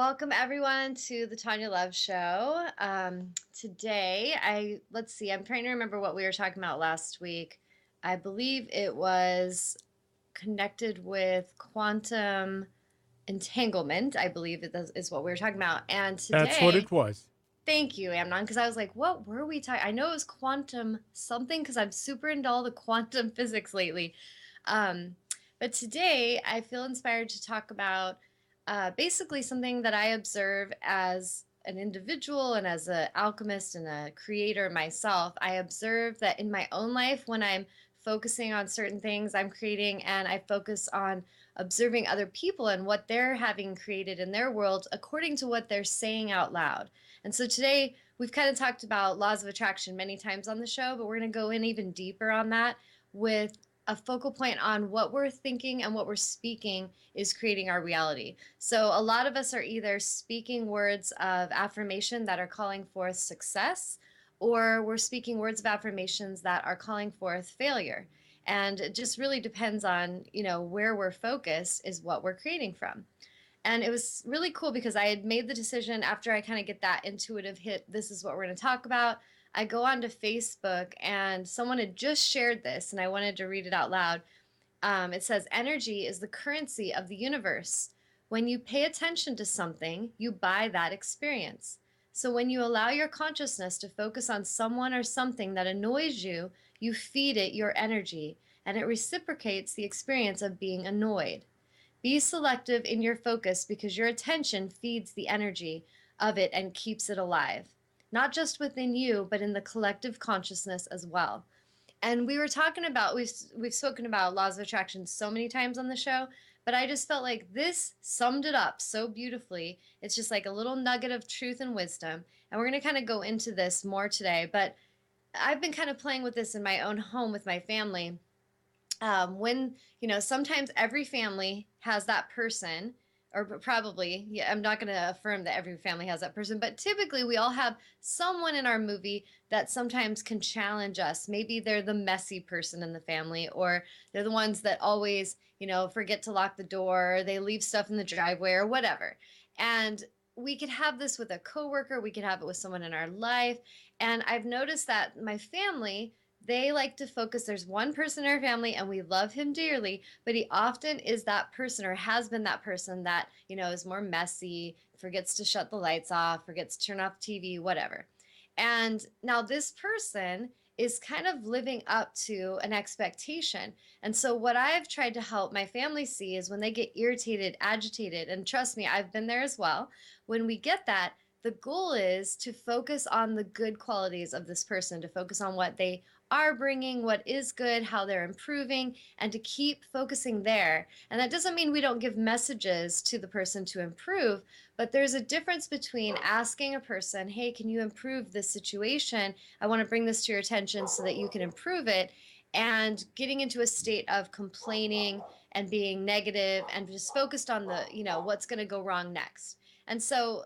Welcome everyone to the Tanya Love Show. Today, let's see, I'm trying to remember what we were talking about last week. I believe it was connected with quantum entanglement, I believe is what we were talking about. And That's what today, it was. thank you, Amnon, because I was like, what were we talking? I know it was quantum something because I'm super into all the quantum physics lately. Um, but today, I feel inspired to talk about basically something that I observe as an individual and as an alchemist and a creator myself. I observe that in my own life, when I'm focusing on certain things I'm creating, and I focus on observing other people and what they're having created in their world according to what they're saying out loud. And so today we've kind of talked about laws of attraction many times on the show, but we're going to go in even deeper on that with a focal point on what we're thinking and what we're speaking is creating our reality. So a lot of us are either speaking words of affirmation that are calling forth success, or we're speaking words of affirmations that are calling forth failure. And it just really depends on, where we're focused is what we're creating from. And it was really cool because I had made the decision after I kind of get that intuitive hit, this is what we're going to talk about. I go onto Facebook and someone had just shared this and I wanted to read it out loud. It says, energy is the currency of the universe. When you pay attention to something, you buy that experience. So when you allow your consciousness to focus on someone or something that annoys you, you feed it your energy and it reciprocates the experience of being annoyed. Be selective in your focus because your attention feeds the energy of it and keeps it alive, not just within you, but in the collective consciousness as well. And we were talking about we've spoken about laws of attraction so many times on the show, but I just felt like this summed it up so beautifully. It's just like a little nugget of truth and wisdom, and we're going to kind of go into this more today, but I've been kind of playing with this in my own home with my family. When sometimes every family has that person, or probably, yeah, I'm not going to affirm that every family has that person, but typically we all have someone in our movie that sometimes can challenge us. Maybe they're the messy person in the family, or they're the ones that always forget to lock the door, or they leave stuff in the driveway or whatever. And we could have this with a coworker, we could have it with someone in our life. And I've noticed that my family, they like to focus. There's one person in our family and we love him dearly, but he often is that person or has been that person that, is more messy, forgets to shut the lights off, forgets to turn off TV, whatever. And now this person is kind of living up to an expectation. And so what I've tried to help my family see is when they get irritated, agitated, and trust me, I've been there as well. When we get that, the goal is to focus on the good qualities of this person, to focus on what they are bringing, what is good, how they're improving, and to keep focusing there. And that doesn't mean we don't give messages to the person to improve, but there's a difference between asking a person, hey, can you improve this situation? I want to bring this to your attention so that you can improve it, and getting into a state of complaining and being negative and just focused on the, what's going to go wrong next. And so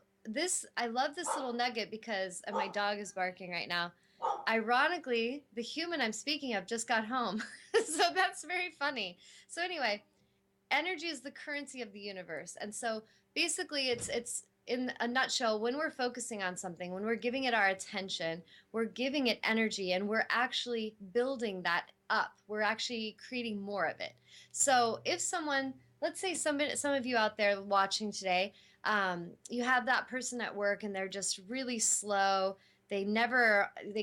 I love this little nugget because, and my dog is barking right now. Ironically, the human I'm speaking of just got home. So that's very funny. So anyway, energy is the currency of the universe. And so basically it's in a nutshell, when we're focusing on something, when we're giving it our attention, we're giving it energy and we're actually building that up. We're actually creating more of it. So if someone, let's say some of you out there watching today, you have that person at work and they're just really slow. They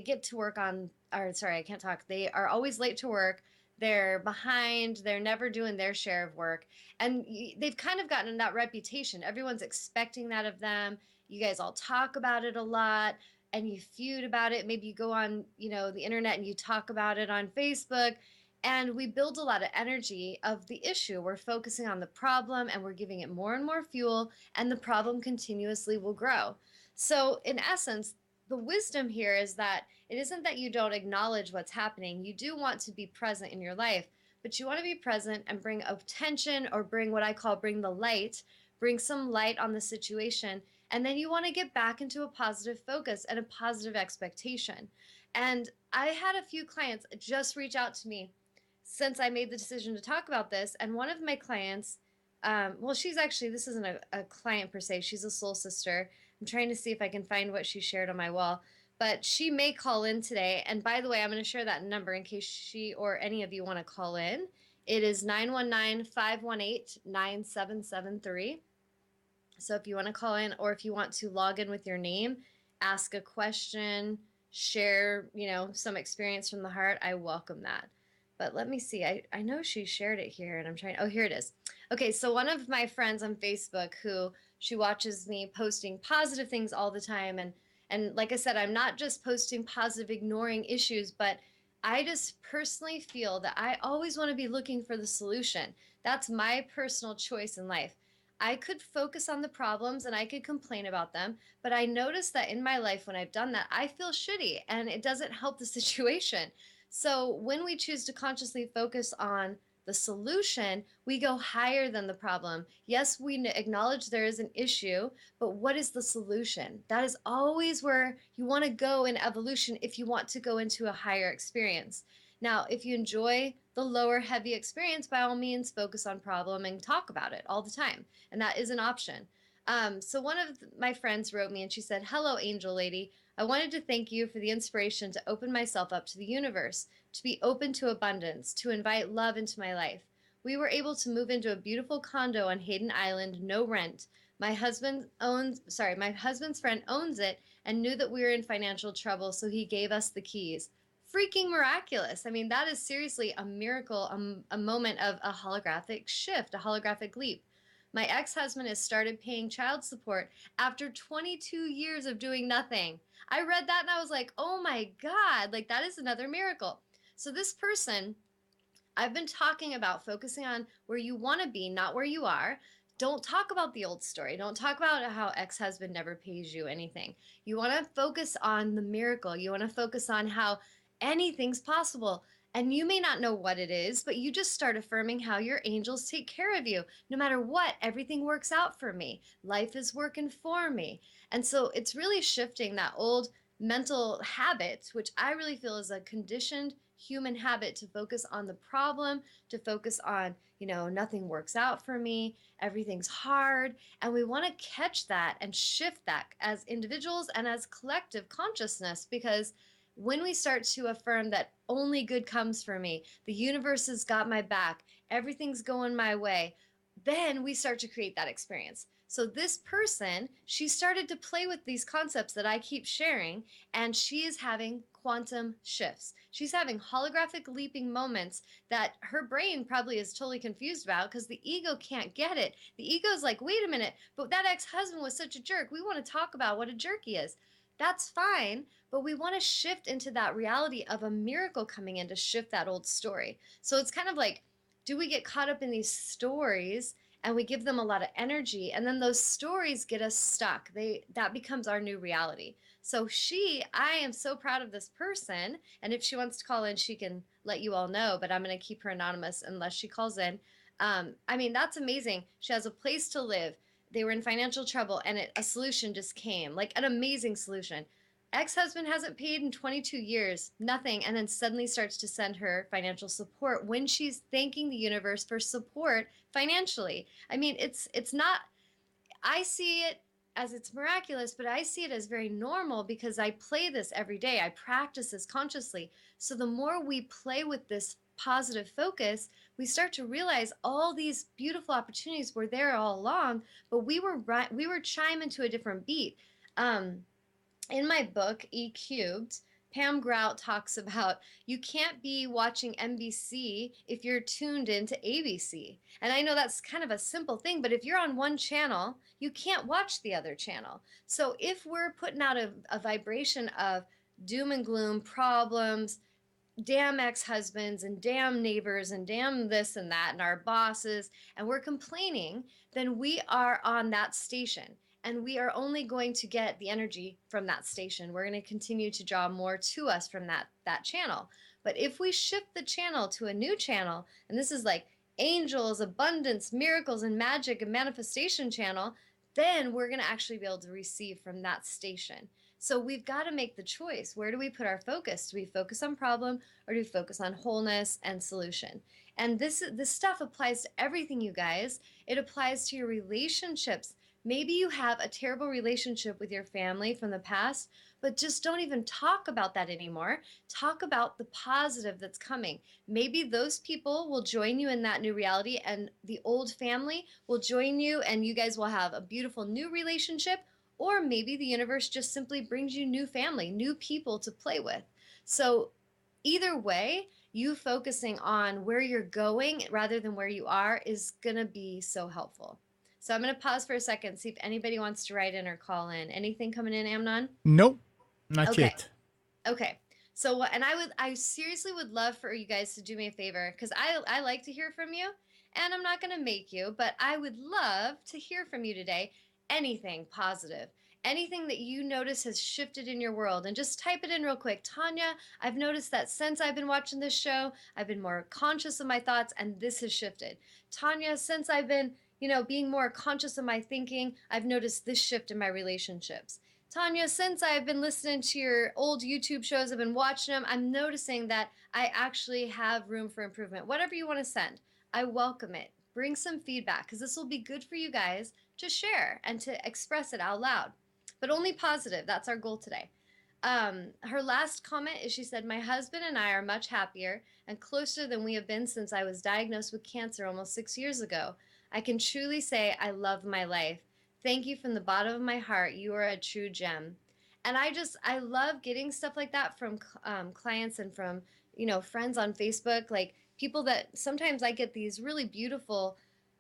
get to work on, or sorry, I can't talk. They are always late to work. They're behind, they're never doing their share of work. And they've kind of gotten that reputation. Everyone's expecting that of them. You guys all talk about it a lot and you feud about it. Maybe you go on, the internet and you talk about it on Facebook. And we build a lot of energy of the issue. We're focusing on the problem and we're giving it more and more fuel, and the problem continuously will grow. So, in essence, the wisdom here is that it isn't that you don't acknowledge what's happening. You do want to be present in your life, but you want to be present and bring attention, or bring what I call bring the light, bring some light on the situation. And then you want to get back into a positive focus and a positive expectation. And I had a few clients just reach out to me since I made the decision to talk about this. And one of my clients, Well, she's actually, this isn't a client per se, she's a soul sister. I'm trying to see if I can find what she shared on my wall, but she may call in today. And by the way, I'm going to share that number in case she or any of you want to call in. It is 919-518-9773. So if you want to call in, or if you want to log in with your name, ask a question, share, some experience from the heart, I welcome that. But let me see. I know she shared it here and I'm trying. Oh, here it is. Okay, so one of my friends on Facebook who she watches me posting positive things all the time, and like I said, I'm not just posting positive ignoring issues, but I just personally feel that I always want to be looking for the solution. That's my personal choice in life. I could focus on the problems and I could complain about them, but I noticed that in my life when I've done that, I feel shitty and it doesn't help the situation. So when we choose to consciously focus on the solution, we go higher than the problem. Yes, we acknowledge there is an issue, but what is the solution? That is always where you want to go in evolution if you want to go into a higher experience. Now, if you enjoy the lower heavy experience, by all means, focus on problem and talk about it all the time. And that is an option. So one of my friends wrote me and she said, "Hello, angel lady. I wanted to thank you for the inspiration to open myself up to the universe, to be open to abundance, to invite love into my life. We were able to move into a beautiful condo on Hayden Island, no rent. My husband's friend owns it and knew that we were in financial trouble, so he gave us the keys." Freaking miraculous. I mean, that is seriously a miracle, a moment of a holographic shift, a holographic leap. My ex-husband has started paying child support after 22 years of doing nothing. I read that and I was like, oh my God, like that is another miracle. So this person, I've been talking about focusing on where you want to be, not where you are. Don't talk about the old story. Don't talk about how ex-husband never pays you anything. You want to focus on the miracle. You want to focus on how anything's possible. And you may not know what it is, but you just start affirming how your angels take care of you. No matter what, everything works out for me. Life is working for me. And so it's really shifting that old mental habit, which I really feel is a conditioned human habit, to focus on the problem, to focus on, nothing works out for me, everything's hard. And we want to catch that and shift that as individuals and as collective consciousness, because when we start to affirm that only good comes for me, the universe has got my back, everything's going my way, then we start to create that experience. So this person, she started to play with these concepts that I keep sharing, and she is having quantum shifts. She's having holographic leaping moments that her brain probably is totally confused about because the ego can't get it. The ego's like, wait a minute, but that ex-husband was such a jerk. We want to talk about what a jerk he is. That's fine, but we want to shift into that reality of a miracle coming in to shift that old story. So it's kind of like, do we get caught up in these stories and we give them a lot of energy, and then those stories get us stuck? That becomes our new reality. So I am so proud of this person, and if she wants to call in, she can let you all know, but I'm going to keep her anonymous unless she calls in. I mean, that's amazing. She has a place to live. They were in financial trouble, and a solution just came, like an amazing solution. Ex-husband hasn't paid in 22 years, nothing, and then suddenly starts to send her financial support when she's thanking the universe for support financially. I mean, it's not, I see it as it's miraculous, but I see it as very normal because I play this every day. I practice this consciously. So the more we play with this positive focus, we start to realize all these beautiful opportunities were there all along, but we were chiming to a different beat. In my book, E Cubed, Pam Grout talks about you can't be watching NBC if you're tuned into ABC. And I know that's kind of a simple thing, but if you're on one channel, you can't watch the other channel. So if we're putting out a vibration of doom and gloom, problems, damn ex-husbands and damn neighbors and damn this and that and our bosses, and we're complaining, then we are on that station, and we are only going to get the energy from that station. We're going to continue to draw more to us from that channel. But if we shift the channel to a new channel, and this is like angels, abundance, miracles, and magic and manifestation channel, then we're going to actually be able to receive from that station. So we've got to make the choice. Where do we put our focus? Do we focus on problem, or do we focus on wholeness and solution? And this stuff applies to everything, you guys. It applies to your relationships. Maybe you have a terrible relationship with your family from the past, but just don't even talk about that anymore. Talk about the positive that's coming. Maybe those people will join you in that new reality, and the old family will join you, and you guys will have a beautiful new relationship. Or maybe the universe just simply brings you new family, new people to play with. So, either way, you focusing on where you're going rather than where you are is going to be so helpful. So, I'm going to pause for a second, see if anybody wants to write in or call in. Anything coming in, Amnon? Nope, not Okay. yet. Okay. So and I seriously would love for you guys to do me a favor, because I like to hear from you, and I'm not going to make you, but I would love to hear from you today. Anything positive, anything that you notice has shifted in your world, and just type it in real quick. Tawnya, I've noticed that since I've been watching this show, I've been more conscious of my thoughts, and this has shifted. Tawnya, since I've been, being more conscious of my thinking, I've noticed this shift in my relationships. Tawnya, since I've been listening to your old YouTube shows, I've been watching them, I'm noticing that I actually have room for improvement. Whatever you want to send, I welcome it. Bring some feedback, because this will be good for you guys to share and to express it out loud. But only positive. That's our goal today. Her last comment is, she said, "My husband and I are much happier and closer than we have been since I was diagnosed with cancer almost 6 years ago. I can truly say I love my life. Thank you from the bottom of my heart. You are a true gem." And I love getting stuff like that from clients and from, friends on Facebook, like people that sometimes I get these really beautiful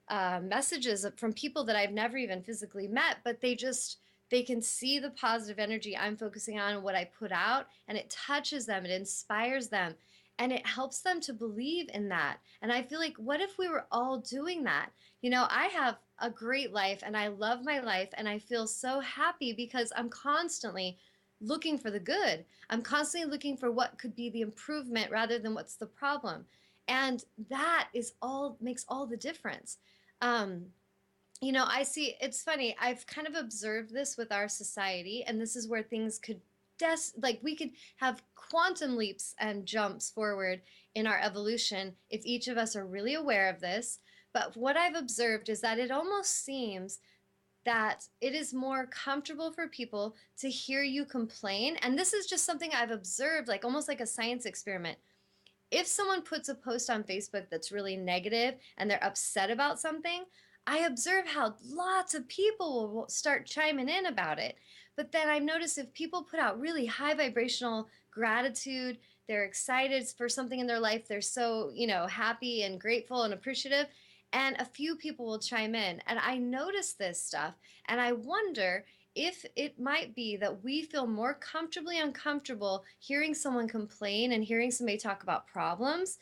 messages from people that I've never even physically met, but they can see the positive energy I'm focusing on and what I put out, and it touches them, it inspires them, and it helps them to believe in that. And I feel like, what if we were all doing that? I have a great life, and I love my life, and I feel so happy because I'm constantly looking for the good. I'm constantly looking for what could be the improvement rather than what's the problem. And that is all makes all the difference. Um, I see, it's funny. I've kind of observed this with our society, and this is where things could like we could have quantum leaps and jumps forward in our evolution if each of us are really aware of this. But what I've observed is that it almost seems that it is more comfortable for people to hear you complain. And this is just something I've observed, like almost like a science experiment. If someone puts a post on Facebook that's really negative and they're upset about something, I observe how lots of people will start chiming in about it. But then I notice if people put out really high vibrational gratitude, they're excited for something in their life, they're so, happy and grateful and appreciative, and a few people will chime in. And I notice this stuff, and I wonder if it might be that we feel more comfortably uncomfortable hearing someone complain and hearing somebody talk about problems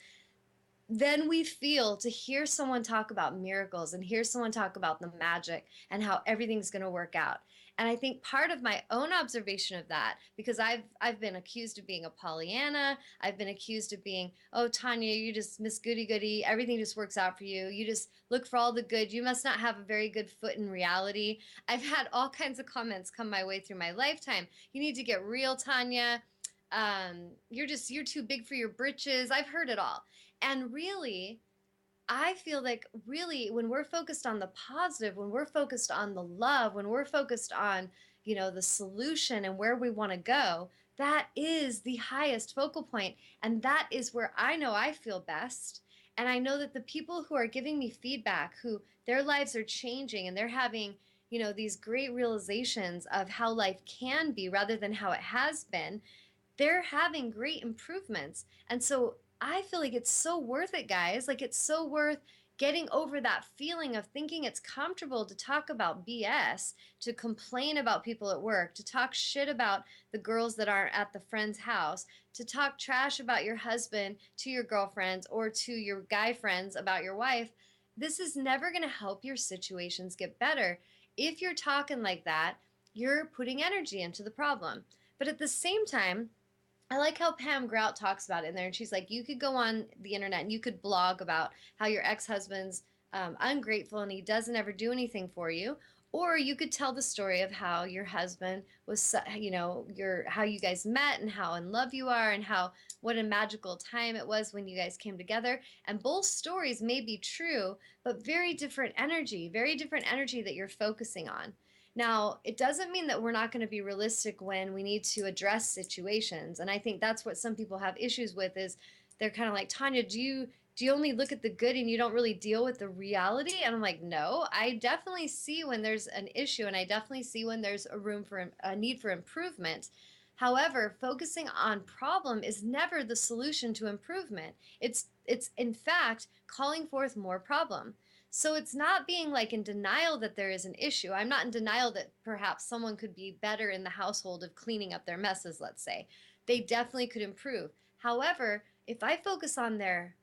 than we feel to hear someone talk about miracles and hear someone talk about the magic and how everything's going to work out. And I think part of my own observation of that, because I've been accused of being a Pollyanna, I've been accused of being, "Oh, Tawnya, you just Miss Goody Goody, everything just works out for you. You just look for all the good. You must not have a very good foot in reality." I've had all kinds of comments come my way through my lifetime. "You need to get real, Tawnya. You're too big for your britches." I've heard it all. And really, I feel like, really, when we're focused on the positive, when we're focused on the love, when we're focused on, the solution and where we want to go, that is the highest focal point. And that is where I know I feel best. And I know that the people who are giving me feedback, who their lives are changing and they're having, these great realizations of how life can be rather than how it has been, they're having great improvements. And so I feel like it's so worth it, guys. Like, it's so worth getting over that feeling of thinking it's comfortable to talk about BS, to complain about people at work, to talk shit about the girls that aren't at the friend's house, to talk trash about your husband to your girlfriends or to your guy friends about your wife. This is never going to help your situations get better. If you're talking like that, you're putting energy into the problem. But at the same time, I like how Pam Grout talks about it in there, and she's like, you could go on the internet and you could blog about how your ex husband's ungrateful and he doesn't ever do anything for you. Or you could tell the story of how your husband was, your how you guys met and how in love you are and how what a magical time it was when you guys came together. And both stories may be true, but very different energy that you're focusing on. Now, it doesn't mean that we're not going to be realistic when we need to address situations. And I think that's what some people have issues with is they're kind of like, Tawnya, do you only look at the good and you don't really deal with the reality? And I'm like, no, I definitely see when there's an issue and I definitely see when there's a need for improvement. However, focusing on problem is never the solution to improvement. It's in fact calling forth more problem. So it's not being like in denial that there is an issue. I'm not in denial that perhaps someone could be better in the household of cleaning up their messes, let's say. They definitely could improve. However, if I focus on their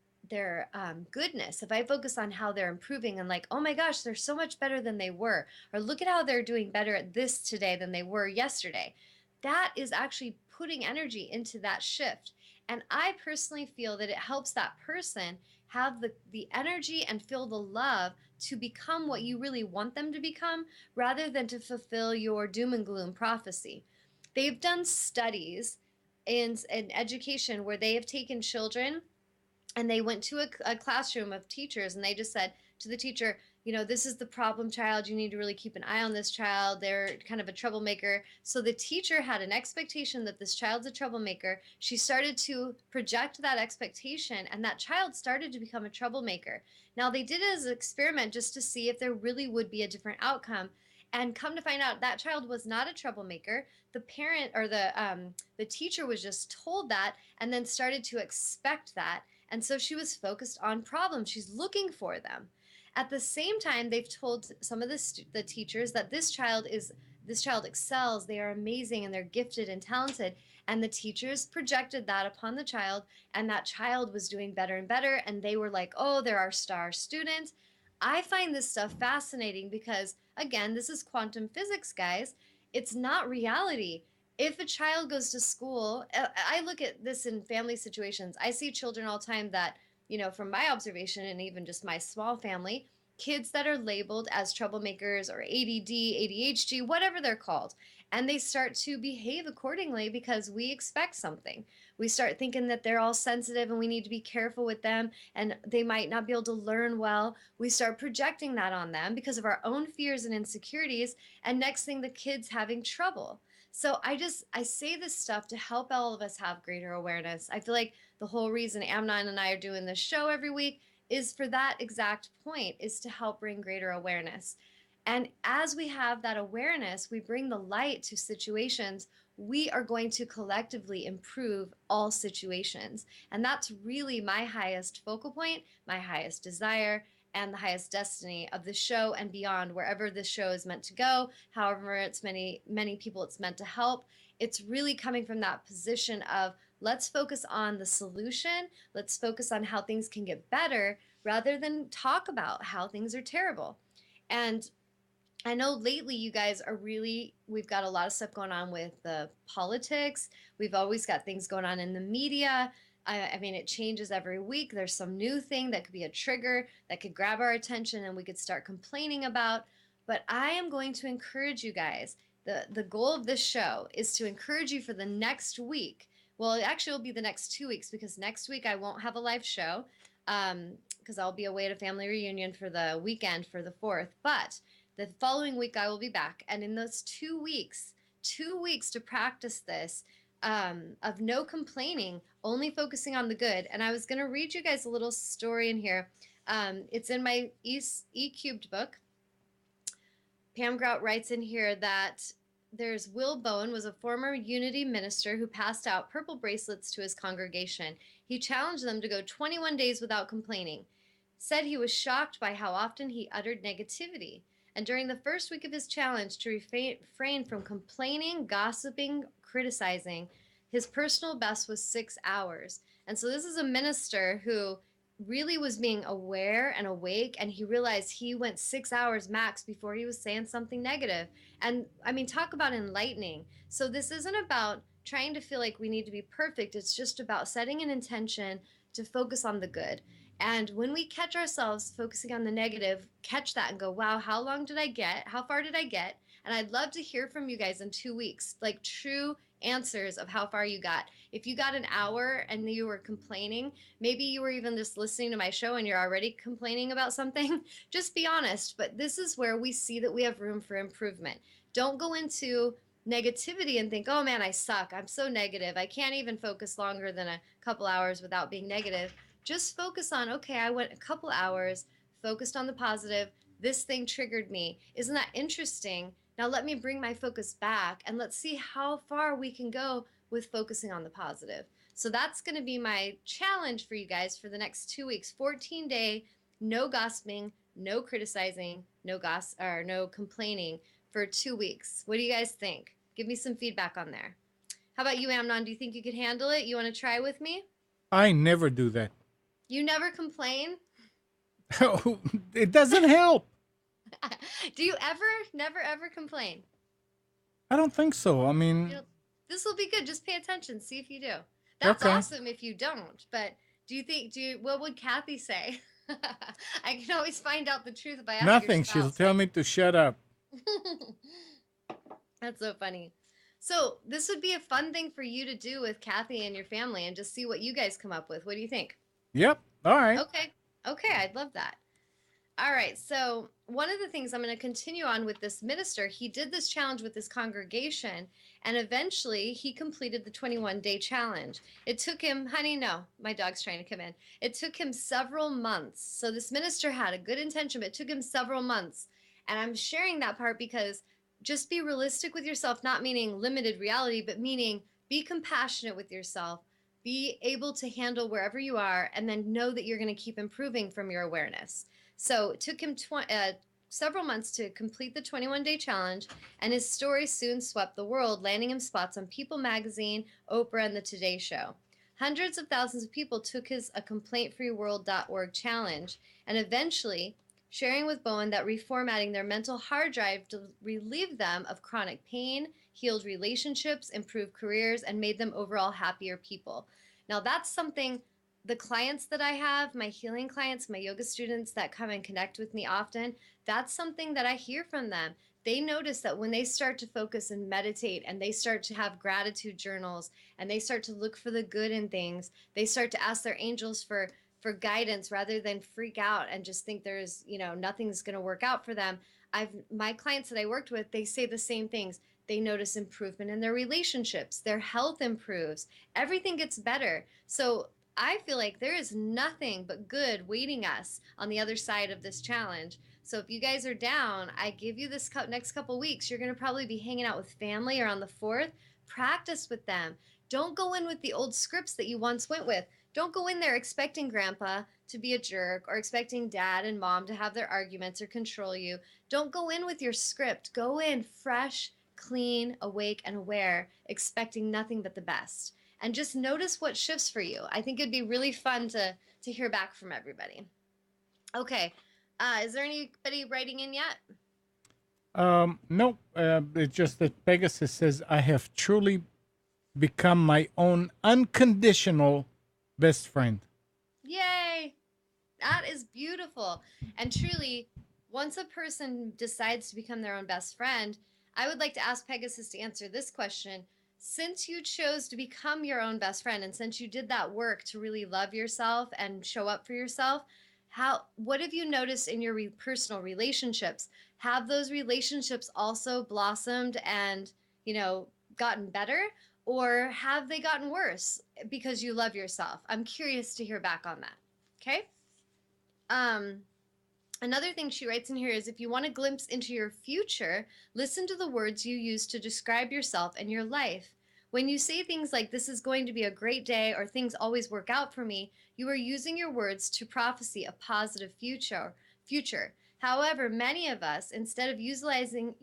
goodness, if I focus on how they're improving and like, oh my gosh, they're so much better than they were, or look at how they're doing better at this today than they were yesterday, that is actually putting energy into that shift. And I personally feel that it helps that person have the energy and feel the love to become what you really want them to become rather than to fulfill your doom and gloom prophecy. They've done studies in education where they have taken children and they went to a classroom of teachers and they just said to the teacher, this is the problem child. You need to really keep an eye on this child. They're kind of a troublemaker. So the teacher had an expectation that this child's a troublemaker. She started to project that expectation, and that child started to become a troublemaker. Now, they did it as an experiment just to see if there really would be a different outcome. And come to find out, that child was not a troublemaker. The parent or the teacher was just told that and then started to expect that. And so she was focused on problems. She's looking for them. At the same time, they've told some of the teachers that this child excels, they are amazing, and they're gifted and talented. And the teachers projected that upon the child, and that child was doing better and better. And they were like, oh, they're our star student. I find this stuff fascinating because, again, this is quantum physics, guys. It's not reality. If a child goes to school, I look at this in family situations. I see children all the time that, from my observation and even just my small family, kids that are labeled as troublemakers or ADD, ADHD, whatever they're called. And they start to behave accordingly because we expect something. We start thinking that they're all sensitive and we need to be careful with them and they might not be able to learn well. We start projecting that on them because of our own fears and insecurities. And next thing, the kid's having trouble. So I say this stuff to help all of us have greater awareness. I feel like the whole reason Amnon and I are doing this show every week is for that exact point, is to help bring greater awareness. And as we have that awareness, we bring the light to situations, we are going to collectively improve all situations. And that's really my highest focal point, my highest desire, and the highest destiny of the show and beyond, wherever this show is meant to go, however it's many people it's meant to help. It's really coming from that position of let's focus on the solution, let's focus on how things can get better rather than talk about how things are terrible. And I know lately you guys are we've got a lot of stuff going on with the politics. We've always got things going on in the media. I mean, it changes every week. There's some new thing that could be a trigger that could grab our attention and we could start complaining about. But I am going to encourage you guys. The goal of this show is to encourage you for the next week. Well, it actually will be the next 2 weeks because next week I won't have a live show because I'll be away at a family reunion for the weekend for the 4th. But the following week I will be back. And in those 2 weeks, 2 weeks to practice this, of no complaining, only focusing on the good. And I was going to read you guys a little story in here. It's in my E Cubed book. Pam Grout writes in here that there's Will Bowen was a former Unity minister who passed out purple bracelets to his congregation. He challenged them to go 21 days without complaining, said he was shocked by how often he uttered negativity. And during the first week of his challenge to refrain from complaining, gossiping, criticizing, his personal best was 6 hours. And so this is a minister who really was being aware and awake, and he realized he went 6 hours max before he was saying something negative. And I mean, talk about enlightening. So this isn't about trying to feel like we need to be perfect. It's just about setting an intention to focus on the good. And when we catch ourselves focusing on the negative, catch that and go, wow, how long did I get? How far did I get? And I'd love to hear from you guys in 2 weeks, like true answers of how far you got. If you got an hour and you were complaining, maybe you were even just listening to my show and you're already complaining about something, just be honest. But this is where we see that we have room for improvement. Don't go into negativity and think, oh man, I suck. I'm so negative. I can't even focus longer than a couple hours without being negative. Just focus on, okay, I went a couple hours, focused on the positive. This thing triggered me. Isn't that interesting? Now let me bring my focus back and let's see how far we can go with focusing on the positive. So that's going to be my challenge for you guys for the next 2 weeks. 14-day, no gossiping, no criticizing, no complaining for 2 weeks. What do you guys think? Give me some feedback on there. How about you, Amnon? Do you think you could handle it? You want to try with me? I never do that. You never complain? It doesn't help. Do you never ever complain? I don't think so. I You mean, know, this will be good. Just pay attention. See if you do. That's okay. awesome if you don't. But what would Kathy say? I can always find out the truth by asking your Nothing. She'll spouse, tell right? me to shut up. That's so funny. So this would be a fun thing for you to do with Kathy and your family and just see what you guys come up with. What do you think? Yep. All right. Okay. Okay, I'd love that. All right. So, one of the things I'm going to continue on with this minister, he did this challenge with his congregation, and eventually he completed the 21-day challenge. It took him, honey, no, my dog's trying to come in. It took him several months. So, this minister had a good intention, but it took him several months. And I'm sharing that part because just be realistic with yourself, not meaning limited reality, but meaning be compassionate with yourself. Be able to handle wherever you are, and then know that you're going to keep improving from your awareness. So it took him several months to complete the 21-day challenge, and his story soon swept the world, landing him spots on People magazine, Oprah, and the Today Show. Hundreds of thousands of people took his A ComplaintFreeWorld.org challenge, and eventually sharing with Bowen that reformatting their mental hard drive to relieve them of chronic pain, healed relationships, improved careers, and made them overall happier people. Now, that's something the clients that I have, my healing clients, my yoga students that come and connect with me often, that's something that I hear from them. They notice that when they start to focus and meditate and they start to have gratitude journals and they start to look for the good in things, they start to ask their angels for guidance rather than freak out and just think there's, nothing's going to work out for them. My clients that I worked with, they say the same things. They notice improvement in their relationships, their health improves, everything gets better. So I feel like there is nothing but good waiting us on the other side of this challenge. So if you guys are down, I give you this next couple weeks. You're going to probably be hanging out with family or on the 4th. Practice with them. Don't go in with the old scripts that you once went with. Don't go in there expecting grandpa to be a jerk or expecting dad and mom to have their arguments or control you. Don't go in with your script. Go in fresh, clean, awake, and aware, expecting nothing but the best. And just notice what shifts for you. I think it'd be really fun to hear back from everybody. Okay. Is there anybody writing in yet? Nope. It's just that Pegasus says, I have truly become my own unconditional best friend. Yay! That is beautiful. And truly, once a person decides to become their own best friend, I would like to ask Pegasus to answer this question. Since you chose to become your own best friend and since you did that work to really love yourself and show up for yourself, what have you noticed in your personal relationships? Have those relationships also blossomed and, gotten better? Or have they gotten worse because you love yourself? I'm curious to hear back on that. Okay? Another thing she writes in here is if you want a glimpse into your future, listen to the words you use to describe yourself and your life. When you say things like, this is going to be a great day, or things always work out for me, you are using your words to prophesy a positive future. However, many of us, instead of utilizing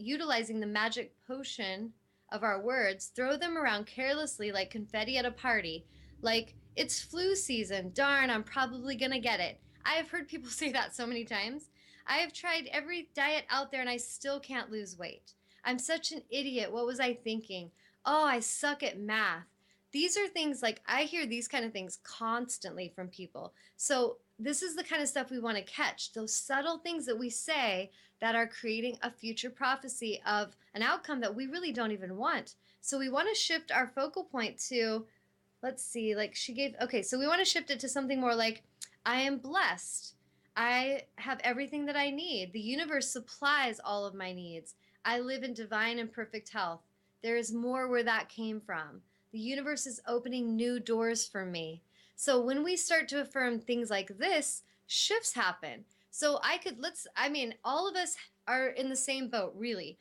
the magic potion of our words, throw them around carelessly like confetti at a party. Like, it's flu season. Darn, I'm probably going to get it. I have heard people say that so many times. I have tried every diet out there and I still can't lose weight. I'm such an idiot. What was I thinking? Oh, I suck at math. these are things like I hear these kind of things constantly from people. So this is the kind of stuff we want to catch, those subtle things that we say that are creating a future prophecy of an outcome that we really don't even want. So we want to shift our focal point to, let's see, like she gave, okay, so we want to shift it to something more like, I am blessed. I have everything that I need. The universe supplies all of my needs. I live in divine and perfect health. There is more where that came from. The universe is opening new doors for me. So when we start to affirm things like this, shifts happen. So I mean, all of us are in the same boat, really.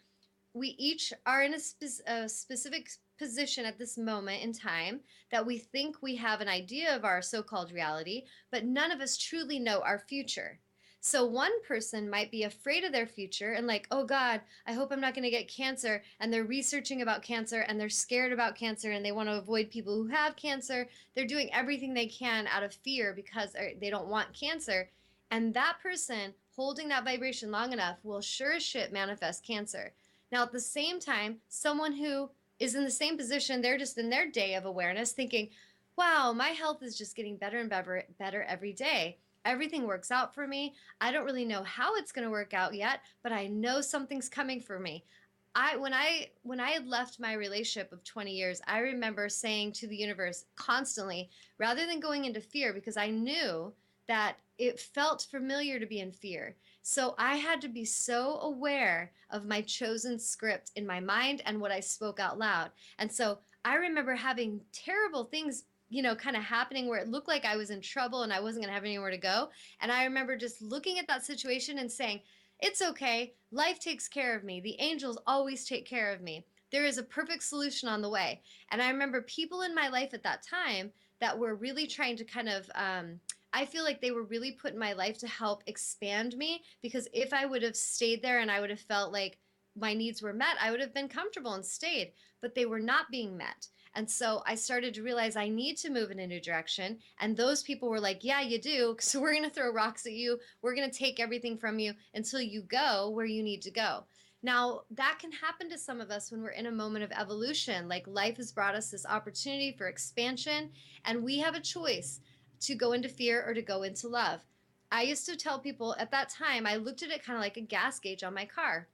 We each are in a specific position at this moment in time that we think we have an idea of our so called reality, but none of us truly know our future. So, one person might be afraid of their future and, like, oh God, I hope I'm not going to get cancer. And they're researching about cancer and they're scared about cancer and they want to avoid people who have cancer. They're doing everything they can out of fear because they don't want cancer. And that person holding that vibration long enough will sure as shit manifest cancer. Now, at the same time, someone who is in the same position, they're just in their day of awareness thinking, wow, my health is just getting better and better every day. Everything works out for me. I don't really know how it's going to work out yet, but I know something's coming for me. When I had left my relationship of 20 years, I remember saying to the universe constantly, rather than going into fear, because I knew that it felt familiar to be in fear. So I had to be so aware of my chosen script in my mind and what I spoke out loud. And so I remember having terrible things, kind of happening where it looked like I was in trouble and I wasn't going to have anywhere to go. And I remember just looking at that situation and saying, it's okay. Life takes care of me. The angels always take care of me. There is a perfect solution on the way. And I remember people in my life at that time that were really trying to kind of I feel like they were really put in my life to help expand me, because if I would have stayed there and I would have felt like my needs were met, I would have been comfortable and stayed, but they were not being met. And so I started to realize I need to move in a new direction. And those people were like, yeah, you do. So we're going to throw rocks at you. We're going to take everything from you until you go where you need to go. Now, that can happen to some of us when we're in a moment of evolution. Like life has brought us this opportunity for expansion, and we have a choice to go into fear or to go into love. I used to tell people at that time, I looked at it kind of like a gas gauge on my car.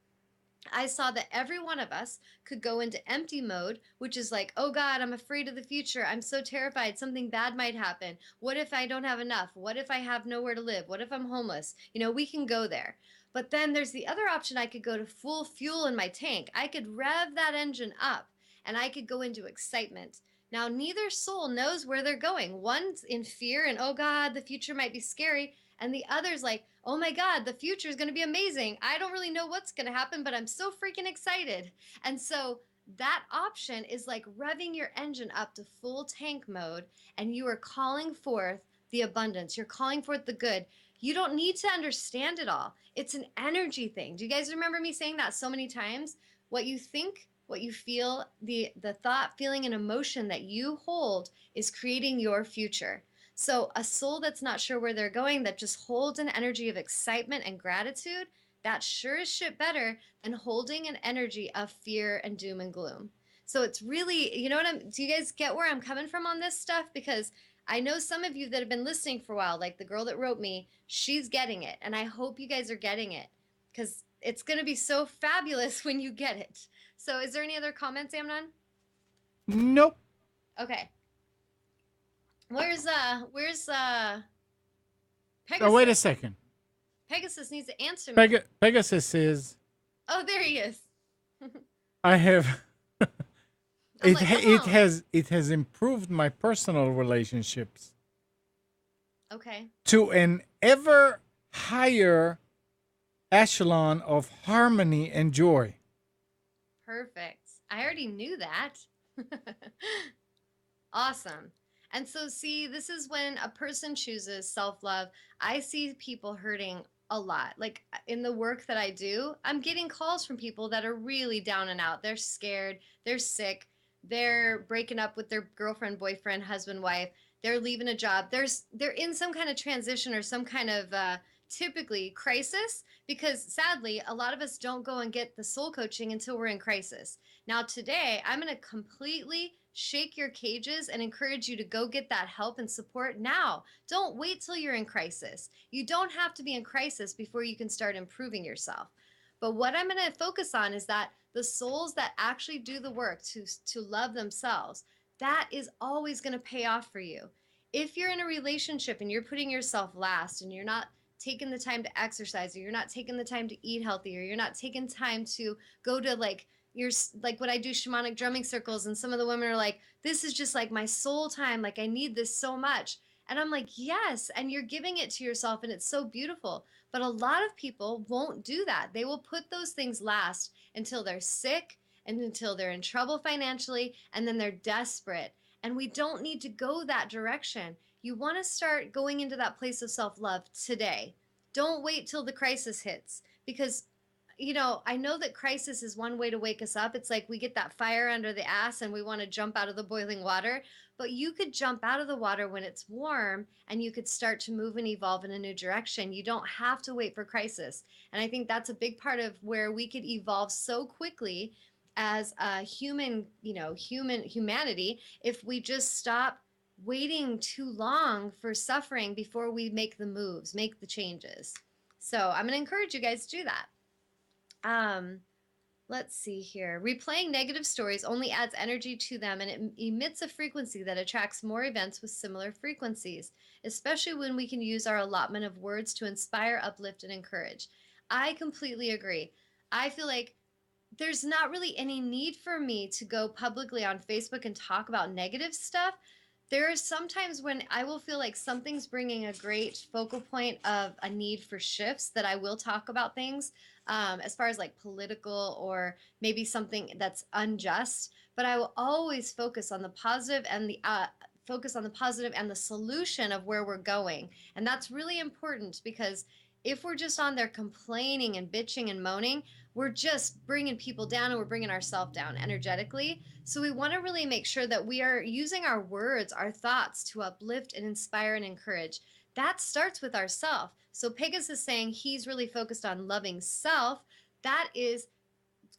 I saw that every one of us could go into empty mode, which is like, oh God, I'm afraid of the future. I'm so terrified. Something bad might happen. What if I don't have enough? What if I have nowhere to live? What if I'm homeless? We can go there. But then there's the other option. I could go to full fuel in my tank. I could rev that engine up and I could go into excitement. Now, neither soul knows where they're going. One's in fear and, oh God, the future might be scary. And the other's like, oh my God, the future is going to be amazing. I don't really know what's going to happen, but I'm so freaking excited. And so that option is like revving your engine up to full tank mode, and you are calling forth the abundance. You're calling forth the good. You don't need to understand it all. It's an energy thing. Do you guys remember me saying that so many times? What you think, what you feel, the thought, feeling, and emotion that you hold is creating your future. So, a soul that's not sure where they're going, that just holds an energy of excitement and gratitude, that sure is shit better than holding an energy of fear and doom and gloom. So, it's really, do you guys get where I'm coming from on this stuff? Because I know some of you that have been listening for a while, like the girl that wrote me, she's getting it. And I hope you guys are getting it, because it's going to be so fabulous when you get it. So, is there any other comments, Amnon? Nope. Okay. Where's Oh, wait a Pegasus? second. Pegasus needs to answer me. Pegasus says, Oh, there he is. I have I'm like, come on. it has improved my personal relationships Okay, to an ever higher echelon of harmony and joy. perfect. I already knew that. Awesome. And so, see, this is when a person chooses self love. I see people hurting a lot. Like in the work that I do, I'm getting calls from people that are really down and out. They're scared, they're sick, they're breaking up with their girlfriend, boyfriend, husband, wife, they're leaving a job. They're in some kind of transition or some kind of typically crisis, because sadly, a lot of us don't go and get the soul coaching until we're in crisis. Now, today, I'm going to completely shake your cages and encourage you to go get that help and support now. Don't wait till you're in crisis. You don't have to be in crisis before you can start improving yourself. But what I'm going to focus on is that the souls that actually do the work to love themselves, that is always going to pay off for you. If you're in a relationship and you're putting yourself last and you're not taking the time to exercise, or you're not taking the time to eat healthy, or you're not taking time to go to like your, like what I do, shamanic drumming circles, and some of the women are like, this is just like my soul time, like I need this so much. And I'm like, yes, and you're giving it to yourself and it's so beautiful. But a lot of people won't do that. They will put those things last until they're sick and until they're in trouble financially, and then they're desperate. And we don't need to go that direction. You want to start going into that place of self love today. Don't wait till the crisis hits, because I know that crisis is one way to wake us up. It's like we get that fire under the ass and we want to jump out of the boiling water. But you could jump out of the water when it's warm and you could start to move and evolve in a new direction. You don't have to wait for crisis. And I think that's a big part of where we could evolve so quickly as a humanity, if we just stop waiting too long for suffering before we make the moves, make the changes. So I'm going to encourage you guys to do that. Let's see here. Replaying negative stories only adds energy to them, and it emits a frequency that attracts more events with similar frequencies, especially when we can use our allotment of words to inspire, uplift, and encourage. I completely agree. I feel like there's not really any need for me to go publicly on Facebook and talk about negative stuff. There are some times when I will feel like something's bringing a great focal point of a need for shifts, that I will talk about things as far as like political or maybe something that's unjust. But I will always focus on the positive and the solution of where we're going. And that's really important, because if we're just on there complaining and bitching and moaning, we're just bringing people down and we're bringing ourselves down energetically. So we want to really make sure that we are using our words, our thoughts to uplift and inspire and encourage. That starts with ourself. So Pegasus is saying he's really focused on loving self. That is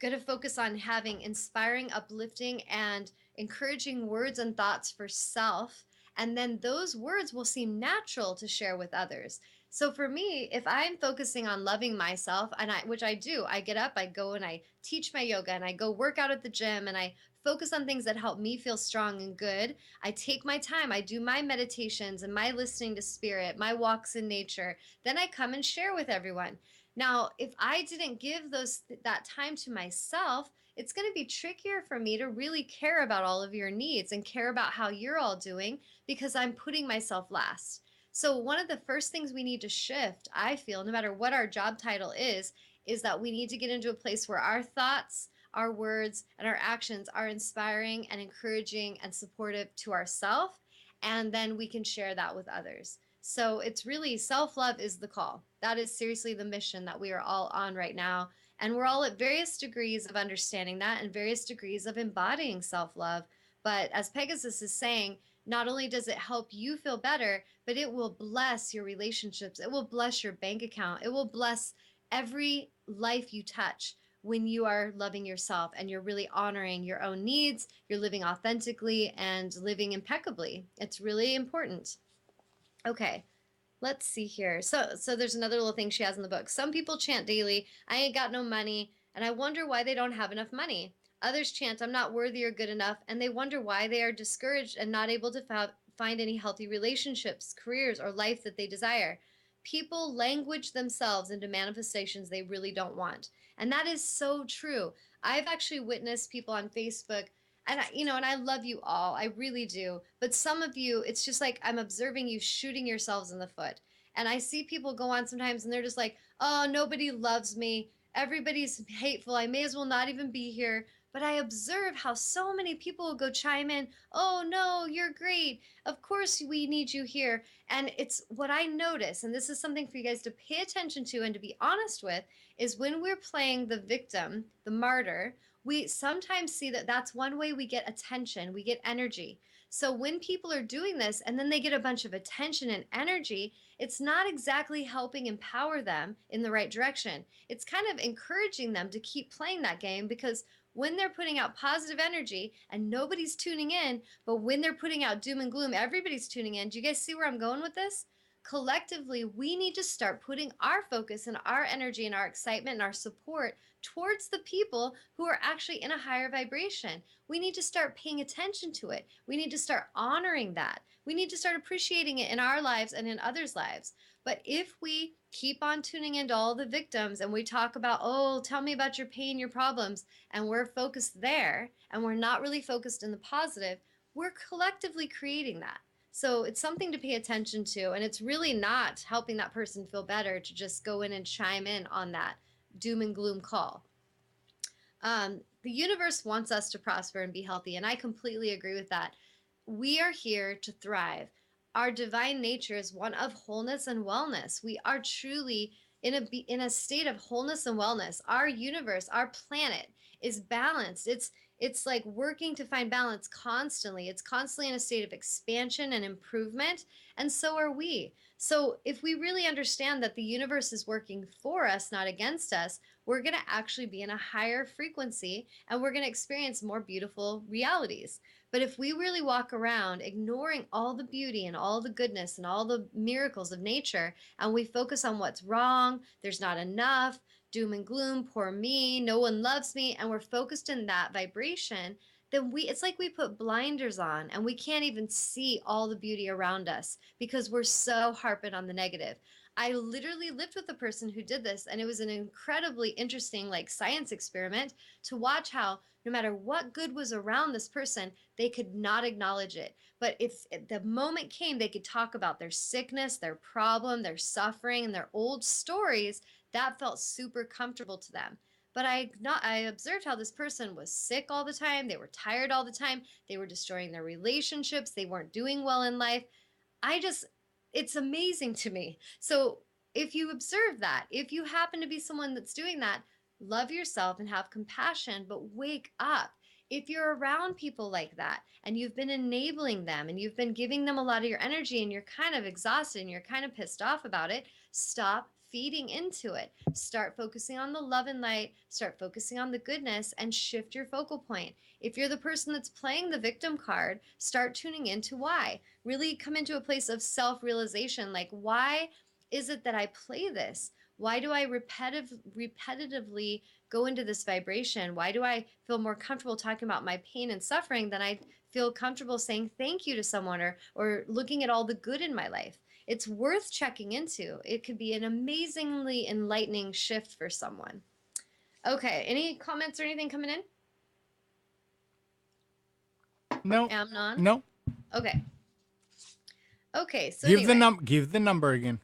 going to focus on having inspiring, uplifting, and encouraging words and thoughts for self. And then those words will seem natural to share with others. So for me, if I'm focusing on loving myself, which I do, I get up, I go and I teach my yoga, and I go work out at the gym, and I focus on things that help me feel strong and good. I take my time, I do my meditations and my listening to spirit, my walks in nature. Then I come and share with everyone. Now, if I didn't give that time to myself, it's going to be trickier for me to really care about all of your needs and care about how you're all doing, because I'm putting myself last. So one of the first things we need to shift, I feel, no matter what our job title is that we need to get into a place where our thoughts, our words, and our actions are inspiring and encouraging and supportive to ourselves, and then we can share that with others. So it's really, self-love is the call. That is seriously the mission that we are all on right now. And we're all at various degrees of understanding that and various degrees of embodying self-love. But as Pegasus is saying, not only does it help you feel better, but it will bless your relationships. It will bless your bank account. It will bless every life you touch when you are loving yourself and you're really honoring your own needs, you're living authentically and living impeccably. It's really important. Okay, let's see here. So there's another little thing she has in the book. Some people chant daily, I ain't got no money, and I wonder why they don't have enough money. Others chant, I'm not worthy or good enough, and they wonder why they are discouraged and not able to find any healthy relationships, careers, or life that they desire. People language themselves into manifestations they really don't want. And that is so true. I've actually witnessed people on Facebook, and I love you all. I really do. But some of you, it's just like I'm observing you shooting yourselves in the foot. And I see people go on sometimes and they're just like, "Oh, nobody loves me. Everybody's hateful. I may as well not even be here." But I observe how so many people will go chime in, "Oh, no, you're great. Of course we need you here." And it's what I notice, and this is something for you guys to pay attention to and to be honest with, is when we're playing the victim, the martyr, we sometimes see that that's one way we get attention, we get energy. So when people are doing this and then they get a bunch of attention and energy, it's not exactly helping empower them in the right direction. It's kind of encouraging them to keep playing that game, because When they're putting out positive energy and nobody's tuning in, but when they're putting out doom and gloom, everybody's tuning in. Do you guys see where I'm going with this? Collectively, we need to start putting our focus and our energy and our excitement and our support towards the people who are actually in a higher vibration. We need to start paying attention to it. We need to start honoring that. We need to start appreciating it in our lives and in others' lives. But if we keep on tuning into all the victims and we talk about, oh, tell me about your pain, your problems, and we're focused there and we're not really focused in the positive, we're collectively creating that. So it's something to pay attention to, and it's really not helping that person feel better to just go in and chime in on that doom and gloom call. The universe wants us to prosper and be healthy, and I completely agree with that. We are here to thrive. Our divine nature is one of wholeness and wellness. We are truly in a state of wholeness and wellness. Our universe, our planet is balanced. It's like working to find balance constantly. It's constantly in a state of expansion and improvement, and so are we. So if we really understand that the universe is working for us, not against us, we're going to actually be in a higher frequency and we're going to experience more beautiful realities. But if we really walk around ignoring all the beauty and all the goodness and all the miracles of nature, and we focus on what's wrong, there's not enough, doom and gloom, poor me, no one loves me, and we're focused in that vibration, then it's like we put blinders on and we can't even see all the beauty around us because we're so harping on the negative. I literally lived with a person who did this, and it was an incredibly interesting like science experiment to watch how no matter what good was around this person, they could not acknowledge it. But if the moment came, they could talk about their sickness, their problem, their suffering, and their old stories. That felt super comfortable to them. But I observed how this person was sick all the time. They were tired all the time. They were destroying their relationships. They weren't doing well in life. I just, it's amazing to me. So if you observe that, if you happen to be someone that's doing that, love yourself and have compassion, but wake up. If you're around people like that and you've been enabling them and you've been giving them a lot of your energy and you're kind of exhausted and you're kind of pissed off about it, stop feeding into it. Start focusing on the love and light, start focusing on the goodness, and shift your focal point. If you're the person that's playing the victim card, start tuning into why. Really come into a place of self realization like, why is it that I play this? Why do I repetitively go into this vibration? Why do I feel more comfortable talking about my pain and suffering than I feel comfortable saying thank you to someone or looking at all the good in my life? It's worth checking into. It could be an amazingly enlightening shift for someone. Okay, any comments or anything coming in? No, Amnon? no. Okay. Okay, so Give the anyway. give the number again.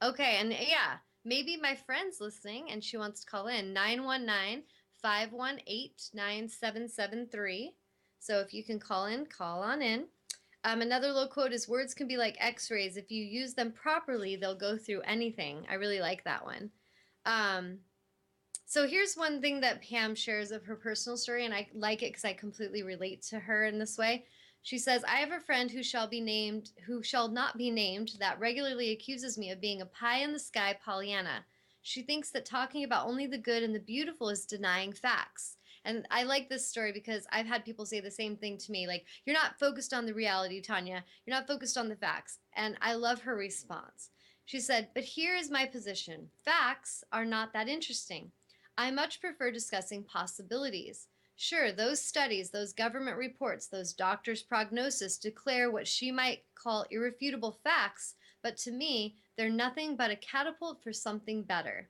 Okay, and yeah, maybe my friend's listening and she wants to call in 919-518-9773. So if you can call in, call on in. Another little quote is words can be like x-rays. If you use them properly, they'll go through anything. I really like that one. So here's one thing that Pam shares of her personal story, and I like it because I completely relate to her in this way. She says, I have a friend who shall not be named, that regularly accuses me of being a pie in the sky Pollyanna. She thinks that talking about only the good and the beautiful is denying facts. And I like this story because I've had people say the same thing to me, like, you're not focused on the reality, Tawnya. You're not focused on the facts. And I love her response. She said, but here is my position. Facts are not that interesting. I much prefer discussing possibilities. Sure, those studies, those government reports, those doctors' prognosis declare what she might call irrefutable facts, but to me, they're nothing but a catapult for something better.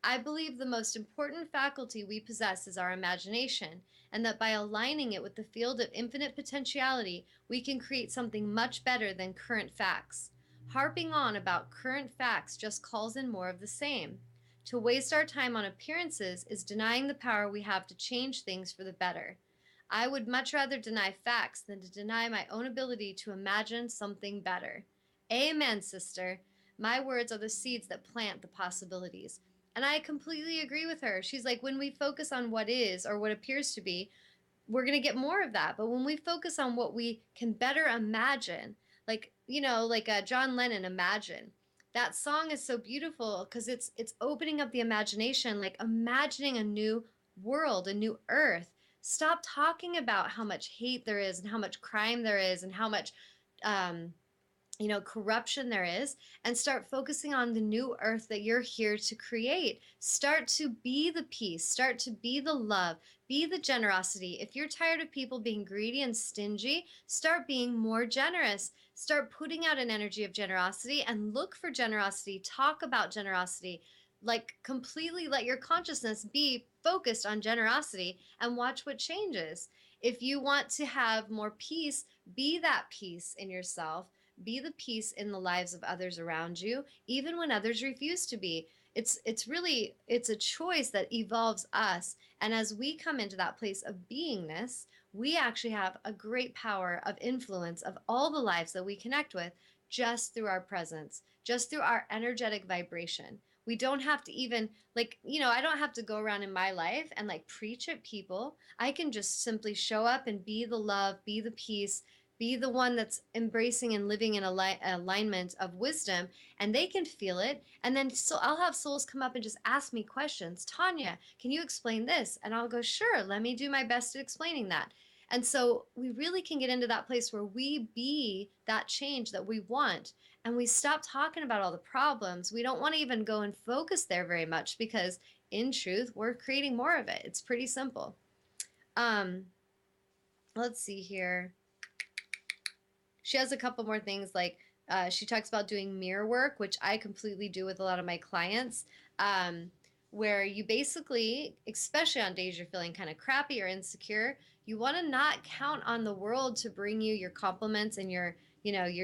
I believe the most important faculty we possess is our imagination, and that by aligning it with the field of infinite potentiality, we can create something much better than current facts. Harping on about current facts just calls in more of the same. To waste our time on appearances is denying the power we have to change things for the better. I would much rather deny facts than to deny my own ability to imagine something better. Amen, sister. My words are the seeds that plant the possibilities. And I completely agree with her. She's like, when we focus on what is or what appears to be, we're going to get more of that. But when we focus on what we can better imagine, like, like John Lennon, Imagine. That song is so beautiful because it's opening up the imagination, like imagining a new world, a new earth. Stop talking about how much hate there is and how much crime there is and how much um, corruption there is, and start focusing on the new earth that you're here to create. Start to be the peace, start to be the love, be the generosity. If you're tired of people being greedy and stingy, start being more generous. Start putting out an energy of generosity and look for generosity. Talk about generosity. Like, completely let your consciousness be focused on generosity and watch what changes. If you want to have more peace, be that peace in yourself, be the peace in the lives of others around you, even when others refuse to be. It's a choice that evolves us, and as we come into that place of beingness, we actually have a great power of influence of all the lives that we connect with, just through our presence, just through our energetic vibration. We don't have to even, like, I don't have to go around in my life and like preach at people. I can just simply show up and be the love, be the peace, be the one that's embracing and living in alignment of wisdom, and they can feel it. And then, so I'll have souls come up and just ask me questions. Tawnya, can you explain this? And I'll go, sure, let me do my best at explaining that. And so we really can get into that place where we be that change that we want, and we stop talking about all the problems. We don't want to even go and focus there very much, because in truth, we're creating more of it. It's pretty simple. um let's see here. She has a couple more things, like she talks about doing mirror work, which I completely do with a lot of my clients, um, where you basically, especially on days you're feeling kind of crappy or insecure, you want to not count on the world to bring you your compliments and your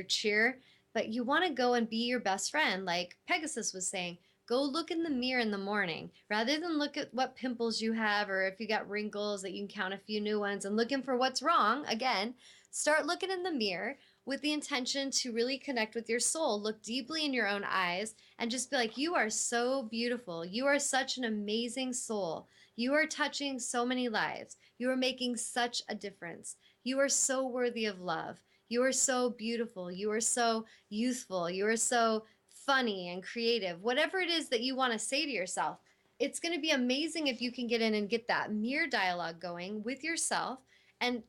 cheer, but you want to go and be your best friend. Like Pegasus was saying, go look in the mirror in the morning rather than look at what pimples you have, or if you got wrinkles that you can count a few new ones and looking for what's wrong again. Start looking in the mirror with the intention to really connect with your soul. Look deeply in your own eyes and just be like, you are so beautiful. You are such an amazing soul. You are touching so many lives. You are making such a difference. You are so worthy of love. You are so beautiful. You are so youthful. You are so funny and creative. Whatever it is that you want to say to yourself, it's going to be amazing if you can get in and get that mirror dialogue going with yourself. And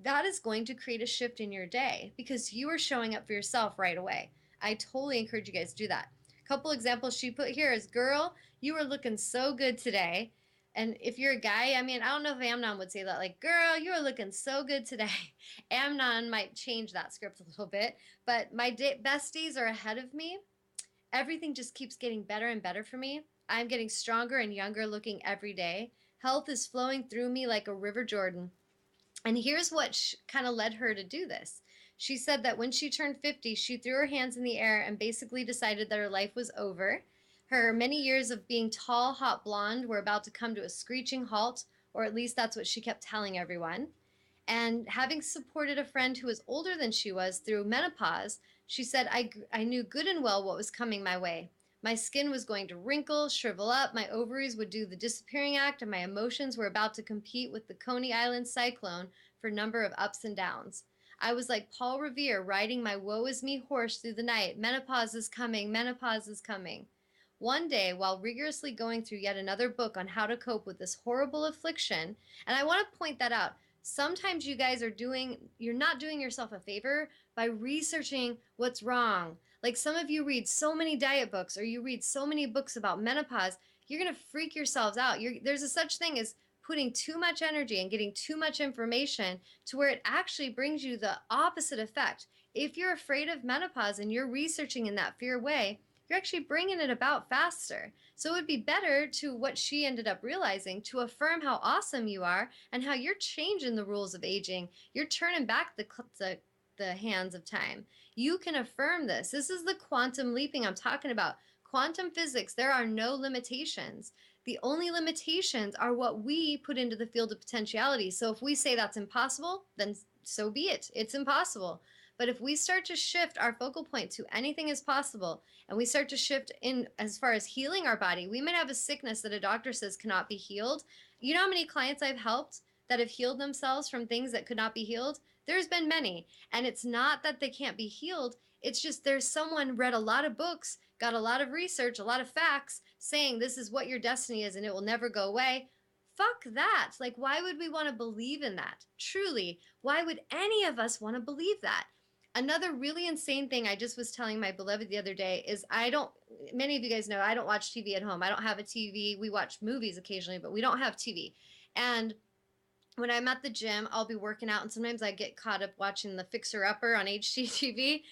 that is going to create a shift in your day because you are showing up for yourself right away. I totally encourage you guys to do that. A couple examples she put here is, girl, you are looking so good today. And if you're a guy, I mean, I don't know if Amnon would say that, like, girl, you are looking so good today. Amnon might change that script a little bit, but my best days are ahead of me. Everything just keeps getting better and better for me. I'm getting stronger and younger looking every day. Health is flowing through me like a river Jordan. And here's what kind of led her to do this. She said that when she turned 50, she threw her hands in the air and basically decided that her life was over. Her many years of being tall, hot blonde were about to come to a screeching halt, or at least that's what she kept telling everyone. And having supported a friend who was older than she was through menopause, she said, I knew good and well what was coming my way. My skin was going to wrinkle, shrivel up, my ovaries would do the disappearing act, and my emotions were about to compete with the Coney Island cyclone for number of ups and downs. I was like Paul Revere riding my woe is me horse through the night. Menopause is coming, menopause is coming. One day, while rigorously going through yet another book on how to cope with this horrible affliction, and I want to point that out, sometimes you guys you're not doing yourself a favor by researching what's wrong. Like, some of you read so many diet books or you read so many books about menopause, you're going to freak yourselves out. There's a such thing as putting too much energy and getting too much information to where it actually brings you the opposite effect. If you're afraid of menopause and you're researching in that fear way, you're actually bringing it about faster. So it would be better, to what she ended up realizing, to affirm how awesome you are and how you're changing the rules of aging. You're turning back the hands of time. You can affirm this. This is the quantum leaping I'm talking about. Quantum physics, there are no limitations. The only limitations are what we put into the field of potentiality. So if we say that's impossible, then so be it. It's impossible. But if we start to shift our focal point to anything is possible, and we start to shift in as far as healing our body, we might have a sickness that a doctor says cannot be healed. You know how many clients I've helped that have healed themselves from things that could not be healed? There's been many. And it's not that they can't be healed. It's just there's someone read a lot of books, got a lot of research, a lot of facts saying this is what your destiny is and it will never go away. Fuck that. Like, why would we want to believe in that? Truly, why would any of us want to believe that? Another really insane thing I just was telling my beloved the other day is I don't, many of you guys know, I don't watch TV at home. I don't have a TV. We watch movies occasionally, but we don't have TV. And when I'm at the gym, I'll be working out, and sometimes I get caught up watching the Fixer Upper on HGTV.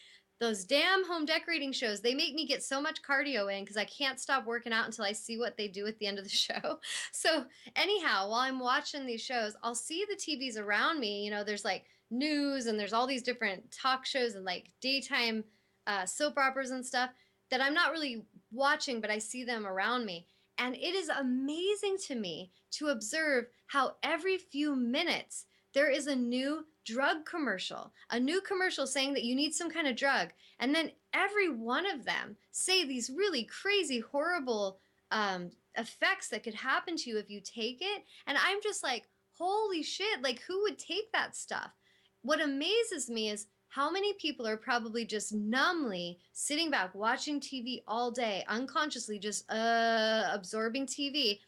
Those damn home decorating shows, they make me get so much cardio in because I can't stop working out until I see what they do at the end of the show. So, anyhow, while I'm watching these shows, I'll see the TVs around me. You know, there's like news and there's all these different talk shows and like daytime soap operas and stuff that I'm not really watching, but I see them around me. And it is amazing to me to observe how every few minutes there is a new drug commercial, a new commercial saying that you need some kind of drug. And then every one of them say these really crazy, horrible effects that could happen to you if you take it. And I'm just like, holy shit, like who would take that stuff? What amazes me is how many people are probably just numbly sitting back watching TV all day, unconsciously just absorbing TV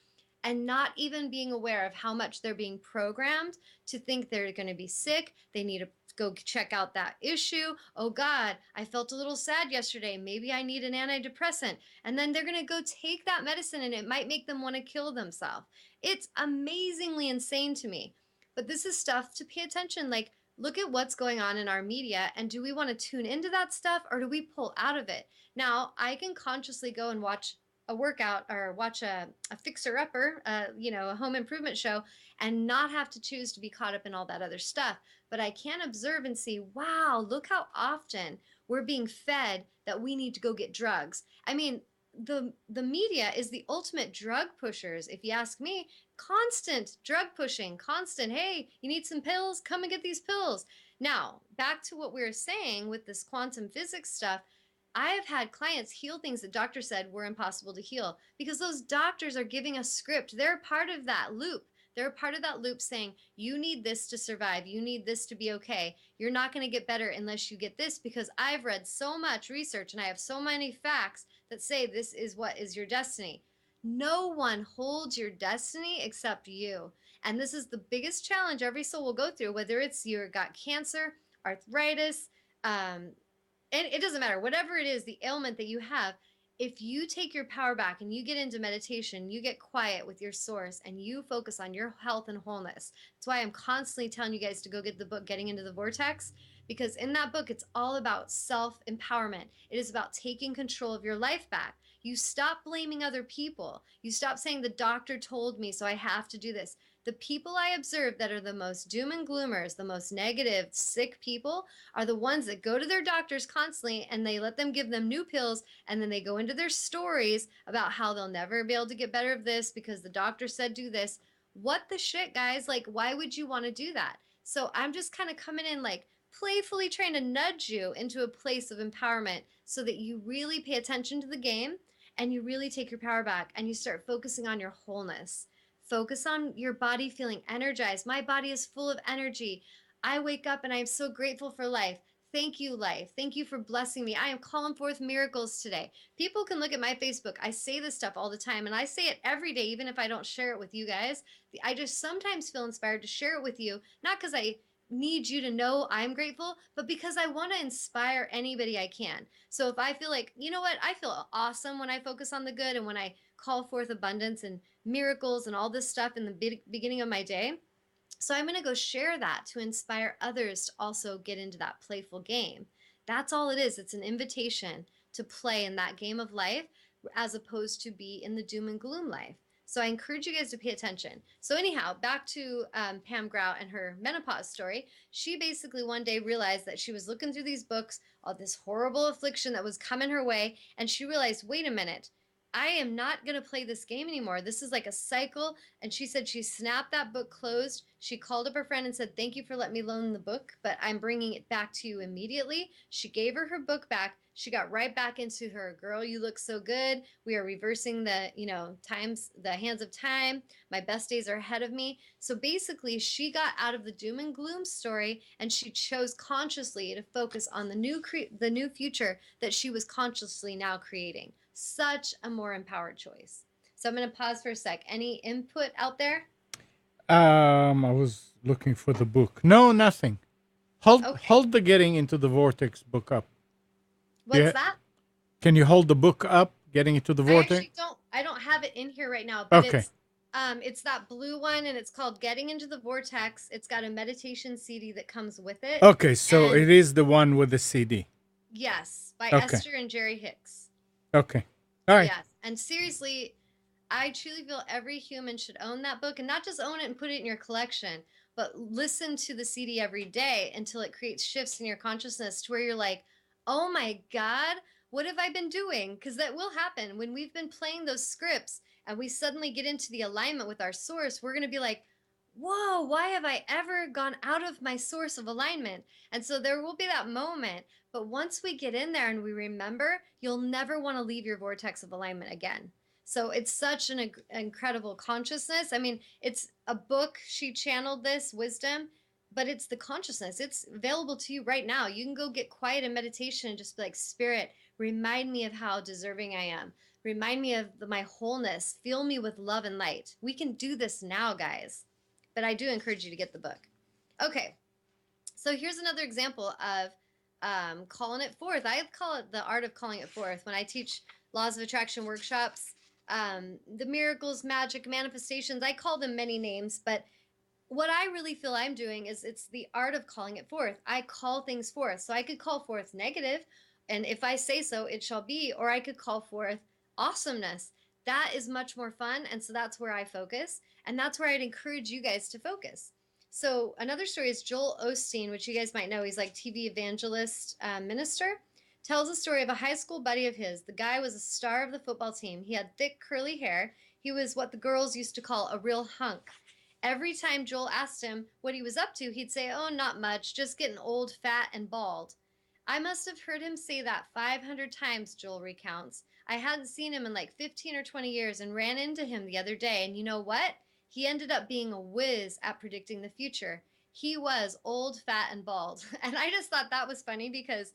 and not even being aware of how much they're being programmed to think they're going to be sick. They need to go check out that issue. Oh God, I felt a little sad yesterday. Maybe I need an antidepressant. And then they're going to go take that medicine and it might make them want to kill themselves. It's amazingly insane to me. But this is stuff to pay attention. Like, look at what's going on in our media and do we want to tune into that stuff or do we pull out of it? Now, I can consciously go and watch a workout or watch a fixer upper, a home improvement show and not have to choose to be caught up in all that other stuff. But I can observe and see, wow, look how often we're being fed that we need to go get drugs. I mean, the media is the ultimate drug pushers, if you ask me. Constant drug pushing, constant, hey, you need some pills? Come and get these pills. Now, back to what we were saying with this quantum physics stuff, I have had clients heal things that doctors said were impossible to heal because those doctors are giving a script. They're part of that loop. They're part of that loop saying, you need this to survive. You need this to be okay. You're not going to get better unless you get this because I've read so much research and I have so many facts that say this is what is your destiny. No one holds your destiny except you. And this is the biggest challenge every soul will go through, whether it's you got cancer, arthritis, and it doesn't matter, whatever it is, the ailment that you have, if you take your power back and you get into meditation, you get quiet with your source and you focus on your health and wholeness. That's why I'm constantly telling you guys to go get the book, Getting into the Vortex, because in that book, it's all about self-empowerment. It is about taking control of your life back. You stop blaming other people. You stop saying the doctor told me, so I have to do this. The people I observe that are the most doom and gloomers, the most negative, sick people, are the ones that go to their doctors constantly and they let them give them new pills and then they go into their stories about how they'll never be able to get better of this because the doctor said do this. What the shit, guys? Like, why would you want to do that? So I'm just kind of coming in like playfully trying to nudge you into a place of empowerment so that you really pay attention to the game and you really take your power back and you start focusing on your wholeness. Focus on your body feeling energized. My body is full of energy. I wake up and I am so grateful for life. Thank you, life. Thank you for blessing me. I am calling forth miracles today. People can look at my Facebook. I say this stuff all the time and I say it every day, even if I don't share it with you guys. I just sometimes feel inspired to share it with you, not because I need you to know I'm grateful, but because I want to inspire anybody I can. So if I feel like, you know what, I feel awesome when I focus on the good and when I call forth abundance and miracles and all this stuff in the beginning of my day. So I'm going to go share that to inspire others to also get into that playful game. That's all it is. It's an invitation to play in that game of life as opposed to be in the doom and gloom life. So I encourage you guys to pay attention. So anyhow, back to Pam Grout and her menopause story. She basically one day realized that she was looking through these books, all this horrible affliction that was coming her way, and she realized, wait a minute, I am not going to play this game anymore. This is like a cycle. And she said she snapped that book closed. She called up her friend and said, thank you for letting me loan the book, but I'm bringing it back to you immediately. She gave her book back. She got right back into her, girl, you look so good. We are reversing the, the hands of time. My best days are ahead of me. So basically, she got out of the doom and gloom story and she chose consciously to focus on the new future that she was consciously now creating. Such a more empowered choice. So I'm going to pause for a sec. Any input out there? I was looking for the book. No, nothing. Okay. Hold the Getting into the Vortex book up. What's Yeah. that? Can you hold the book up? Getting into the I Vortex. actually don't I don't have it in here right now, but Okay. it's that blue one and it's called Getting into the Vortex. It's got a meditation CD that comes with it. Okay. So And it is the one with the CD. yes, by Okay. Esther and Jerry Hicks. Okay. All right. Yes. And seriously, I truly feel every human should own that book and not just own it and put it in your collection, but listen to the CD every day until it creates shifts in your consciousness to where you're like, oh my God, what have I been doing? Because that will happen when we've been playing those scripts and we suddenly get into the alignment with our source. We're going to be like, whoa, why have I ever gone out of my source of alignment? And so there will be that moment. But once we get in there and we remember, you'll never want to leave your vortex of alignment again. So it's such an incredible consciousness. I mean, it's a book. She channeled this wisdom, but it's the consciousness. It's available to you right now. You can go get quiet in meditation and just be like, Spirit, remind me of how deserving I am. Remind me of my wholeness. Fill me with love and light. We can do this now, guys. But I do encourage you to get the book. Okay, so here's another example of calling it forth. I call it the art of calling it forth when I teach laws of attraction workshops. The miracles, magic, manifestations, I call them many names, but what I really feel I'm doing is it's the art of calling it forth. I call things forth. So I could call forth negative, and if I say so, it shall be, or I could call forth awesomeness. That is much more fun. And so that's where I focus. And that's where I'd encourage you guys to focus. So another story is Joel Osteen, which you guys might know. He's like TV evangelist minister. Tells a story of a high school buddy of his. The guy was a star of the football team. He had thick curly hair. He was what the girls used to call a real hunk. Every time Joel asked him what he was up to, he'd say, oh, not much, just getting old, fat, and bald. I must have heard him say that 500 times, Joel recounts. I hadn't seen him in like 15 or 20 years and ran into him the other day. And you know what? He ended up being a whiz at predicting the future. He was old, fat, and bald. And I just thought that was funny because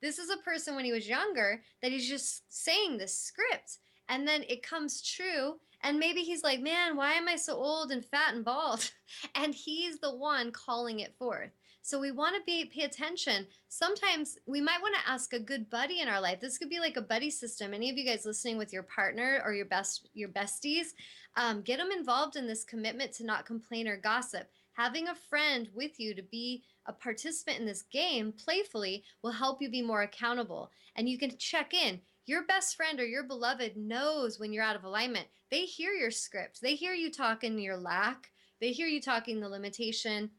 this is a person when he was younger that he's just saying this script. And then it comes true and maybe he's like, man, why am I so old and fat and bald? And he's the one calling it forth. So we want to pay attention. Sometimes we might want to ask a good buddy in our life. This could be like a buddy system. Any of you guys listening with your partner or your besties, get them involved in this commitment to not complain or gossip. Having a friend with you to be a participant in this game playfully will help you be more accountable. And you can check in. Your best friend or your beloved knows when you're out of alignment. They hear your script. They hear you talking your lack. They hear you talking the limitation.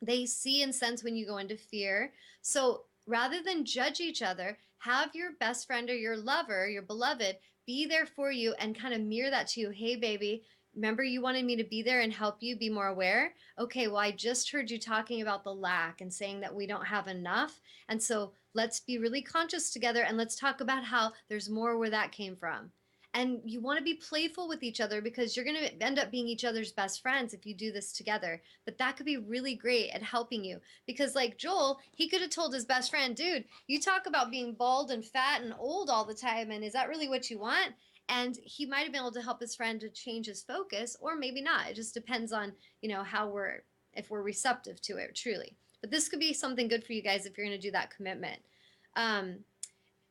They see and sense when you go into fear. So rather than judge each other, have your best friend or your lover, your beloved, be there for you and kind of mirror that to you. Hey, baby, remember you wanted me to be there and help you be more aware? Okay, well, I just heard you talking about the lack and saying that we don't have enough. And so let's be really conscious together and let's talk about how there's more where that came from. And you want to be playful with each other because you're going to end up being each other's best friends if you do this together. But that could be really great at helping you because, like Joel, he could have told his best friend, dude, you talk about being bald and fat and old all the time. And is that really what you want? And he might have been able to help his friend to change his focus, or maybe not. It just depends on, how if we're receptive to it truly. But this could be something good for you guys if you're going to do that commitment. Um,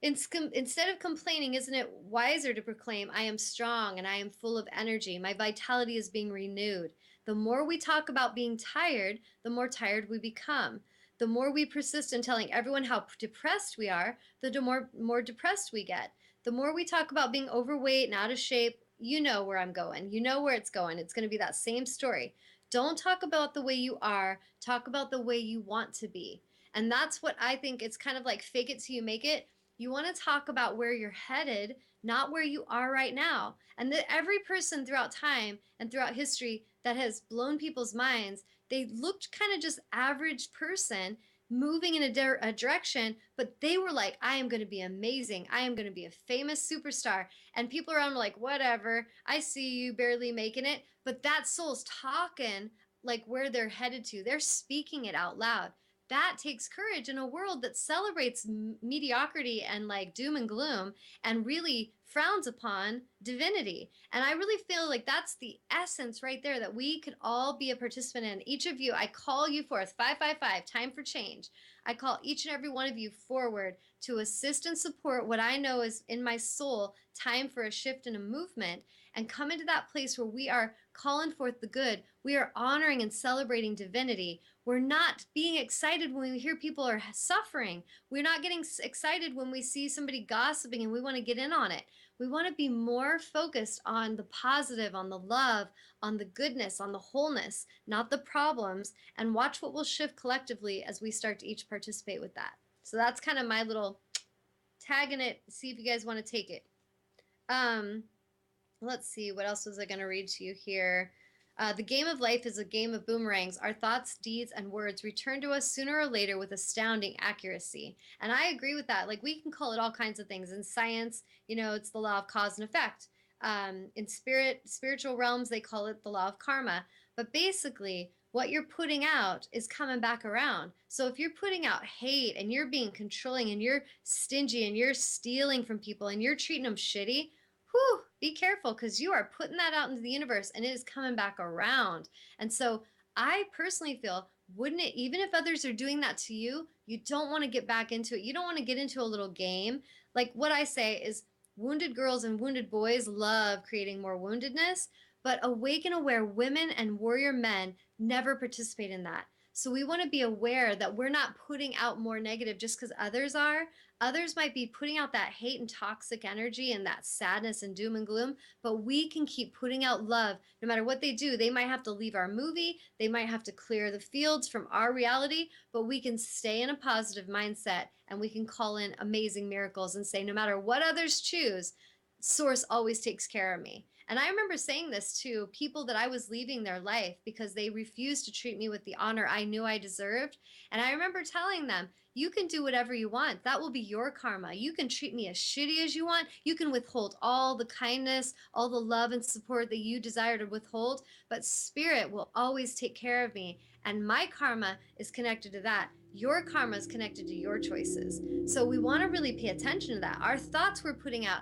Instead of complaining, isn't it wiser to proclaim, I am strong and I am full of energy? My vitality is being renewed. The more we talk about being tired, the more tired we become. The more we persist in telling everyone how depressed we are, the more depressed we get. The more we talk about being overweight and out of shape, you know where I'm going. You know where it's going. It's going to be that same story. Don't talk about the way you are, talk about the way you want to be. And that's what I think it's kind of like fake it till you make it. You want to talk about where you're headed, not where you are right now. And that every person throughout time and throughout history that has blown people's minds, they looked kind of just average person moving in a direction, but they were like, I am going to be amazing. I am going to be a famous superstar. And people around were like, whatever, I see you barely making it. But that soul's talking like where they're headed to. They're speaking it out loud. that takes courage in a world that celebrates mediocrity and like doom and gloom and really frowns upon divinity. And I really feel like that's the essence right there that we could all be a participant in. Each of you, I call you forth, 555, time for change. I call each and every one of you forward to assist and support what I know is in my soul time for a shift and a movement, and come into that place where we are calling forth the good. We are honoring and celebrating divinity. We're not being excited when we hear people are suffering. We're not getting excited when we see somebody gossiping and we want to get in on it. We want to be more focused on the positive, on the love, on the goodness, on the wholeness, not the problems, and watch what will shift collectively as we start to each participate with that. So that's kind of my little tag in it. See if you guys want to take it. Let's see, what else was I going to read to you here? The game of life is a game of boomerangs. Our thoughts, deeds, and words return to us sooner or later with astounding accuracy. And I agree with that. Like, we can call it all kinds of things. In science, it's the law of cause and effect. In spiritual realms, they call it the law of karma. But basically, what you're putting out is coming back around. So if you're putting out hate and you're being controlling and you're stingy and you're stealing from people and you're treating them shitty, whew, be careful, because you are putting that out into the universe and it is coming back around. And so I personally feel, wouldn't it, even if others are doing that to you, you don't want to get back into it. You don't want to get into a little game. Like what I say is, wounded girls and wounded boys love creating more woundedness, but awake and aware women and warrior men never participate in that. So we want to be aware that we're not putting out more negative just because others are. Others might be putting out that hate and toxic energy and that sadness and doom and gloom, but we can keep putting out love no matter what they do. They might have to leave our movie, they might have to clear the fields from our reality, but we can stay in a positive mindset and we can call in amazing miracles and say, no matter what others choose, Source always takes care of me. And I remember saying this to people that I was leaving their life because they refused to treat me with the honor I knew I deserved. And I remember telling them, you can do whatever you want. That will be your karma. You can treat me as shitty as you want. You can withhold all the kindness, all the love and support that you desire to withhold, but spirit will always take care of me. And my karma is connected to that. Your karma is connected to your choices. So we want to really pay attention to that. Our thoughts we're putting out,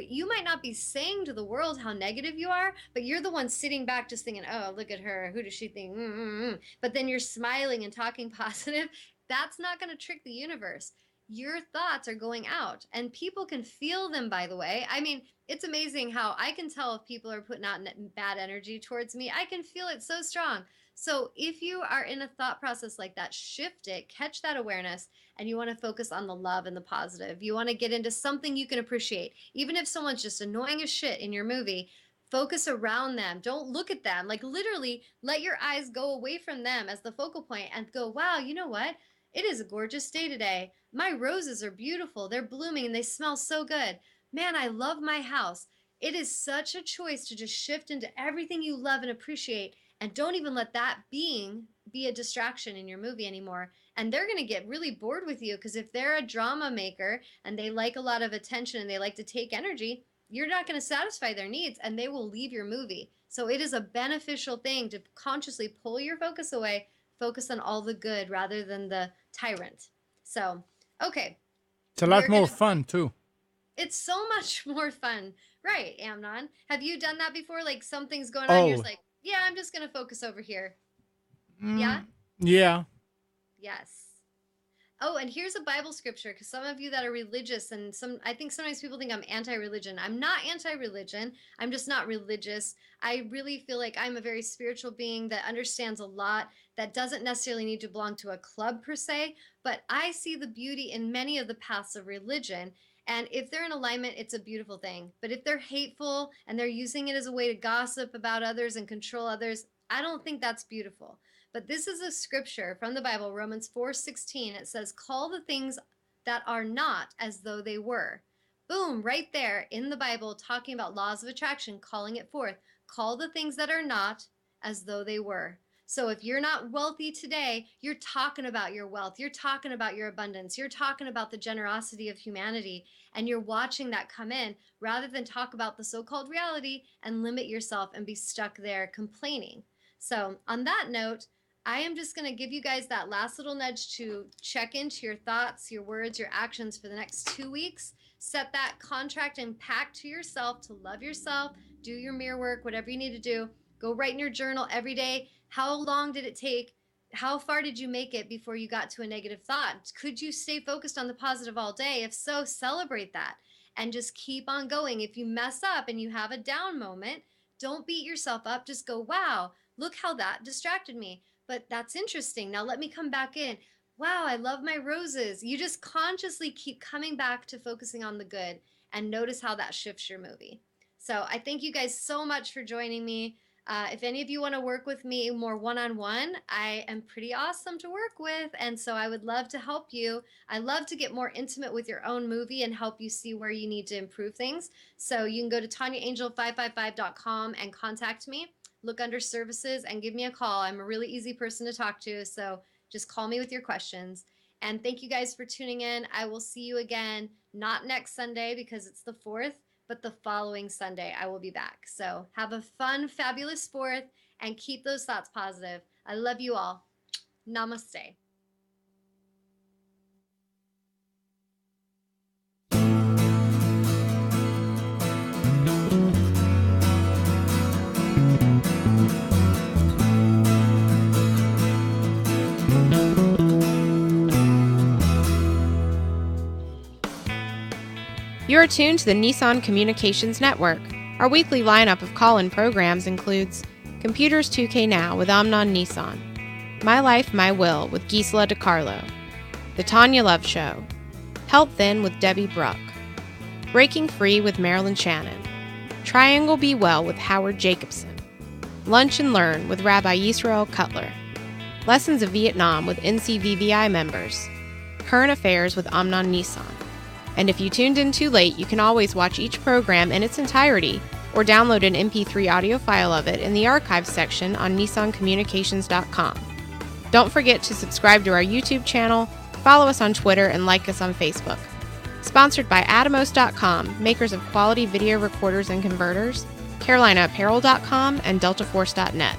you might not be saying to the world how negative you are, but you're the one sitting back just thinking, oh, look at her. Who does she think? But then you're smiling and talking positive. That's not going to trick the universe. Your thoughts are going out and people can feel them, by the way. I mean, it's amazing how I can tell if people are putting out bad energy towards me. I can feel it so strong. So if you are in a thought process like that, shift it, catch that awareness, and you want to focus on the love and the positive. You want to get into something you can appreciate. Even if someone's just annoying as shit in your movie, focus around them. Don't look at them. Like literally let your eyes go away from them as the focal point and go, wow, you know what? It is a gorgeous day today. My roses are beautiful. They're blooming and they smell so good. Man, I love my house. It is such a choice to just shift into everything you love and appreciate, and don't even let that being be a distraction in your movie anymore. And they're going to get really bored with you because if they're a drama maker and they like a lot of attention and they like to take energy, you're not going to satisfy their needs and they will leave your movie. So it is a beneficial thing to consciously pull your focus away, focus on all the good rather than the tyrant. So, okay. It's a lot more fun too. It's so much more fun. Right, Amnon. Have you done that before? Like something's going on, you're Oh, just like, yeah, I'm just going to focus over here. Yeah? mm, yeah. Yes. Oh, and here's a Bible scripture because some of you that are religious and I think sometimes people think I'm anti-religion. I'm not anti-religion. I'm just not religious. I really feel like I'm a very spiritual being that understands a lot, that doesn't necessarily need to belong to a club per se, but I see the beauty in many of the paths of religion. And if they're in alignment, it's a beautiful thing. But if they're hateful and they're using it as a way to gossip about others and control others, I don't think that's beautiful. But this is a scripture from the Bible, Romans 4:16. It says, call the things that are not as though they were. Boom, right there in the Bible, talking about laws of attraction, calling it forth. Call the things that are not as though they were. So if you're not wealthy today, you're talking about your wealth. You're talking about your abundance. You're talking about the generosity of humanity. And you're watching that come in rather than talk about the so-called reality and limit yourself and be stuck there complaining. So on that note, I am just going to give you guys that last little nudge to check into your thoughts, your words, your actions for the next 2 weeks. Set that contract and pact to yourself to love yourself, do your mirror work, whatever you need to do. Go write in your journal every day. How long did it take? How far did you make it before you got to a negative thought? Could you stay focused on the positive all day? If so, celebrate that and just keep on going. If you mess up and you have a down moment, don't beat yourself up. Just go, wow, look how that distracted me. But that's interesting. Now let me come back in. Wow, I love my roses. You just consciously keep coming back to focusing on the good and notice how that shifts your movie. So I thank you guys so much for joining me. If any of you want to work with me more one-on-one, I am pretty awesome to work with. And so I would love to help you. I love to get more intimate with your own movie and help you see where you need to improve things. So you can go to TawnyaAngel555.com and contact me. Look under services and give me a call. I'm a really easy person to talk to. So just call me with your questions. And thank you guys for tuning in. I will see you again, not next Sunday because it's the 4th, but the following Sunday I will be back. So have a fun, fabulous 4th and keep those thoughts positive. I love you all. Namaste. You are tuned to the Nissan Communications Network. Our weekly lineup of call-in programs includes Computers 2K Now with Amnon Nissan, My Life, My Will with Gisela DiCarlo, The Tawnya Love Show, Health Then with Debbie Bruck, Breaking Free with Marilyn Shannon, Triangle Be Well with Howard Jacobson, Lunch and Learn with Rabbi Yisrael Cutler, Lessons of Vietnam with NCVVI members, Current Affairs with Amnon Nissan. And if you tuned in too late, you can always watch each program in its entirety or download an MP3 audio file of it in the archives section on nissancommunications.com. Don't forget to subscribe to our YouTube channel, follow us on Twitter, and like us on Facebook. Sponsored by Atomos.com, makers of quality video recorders and converters, CarolinaApparel.com, and DeltaForce.net.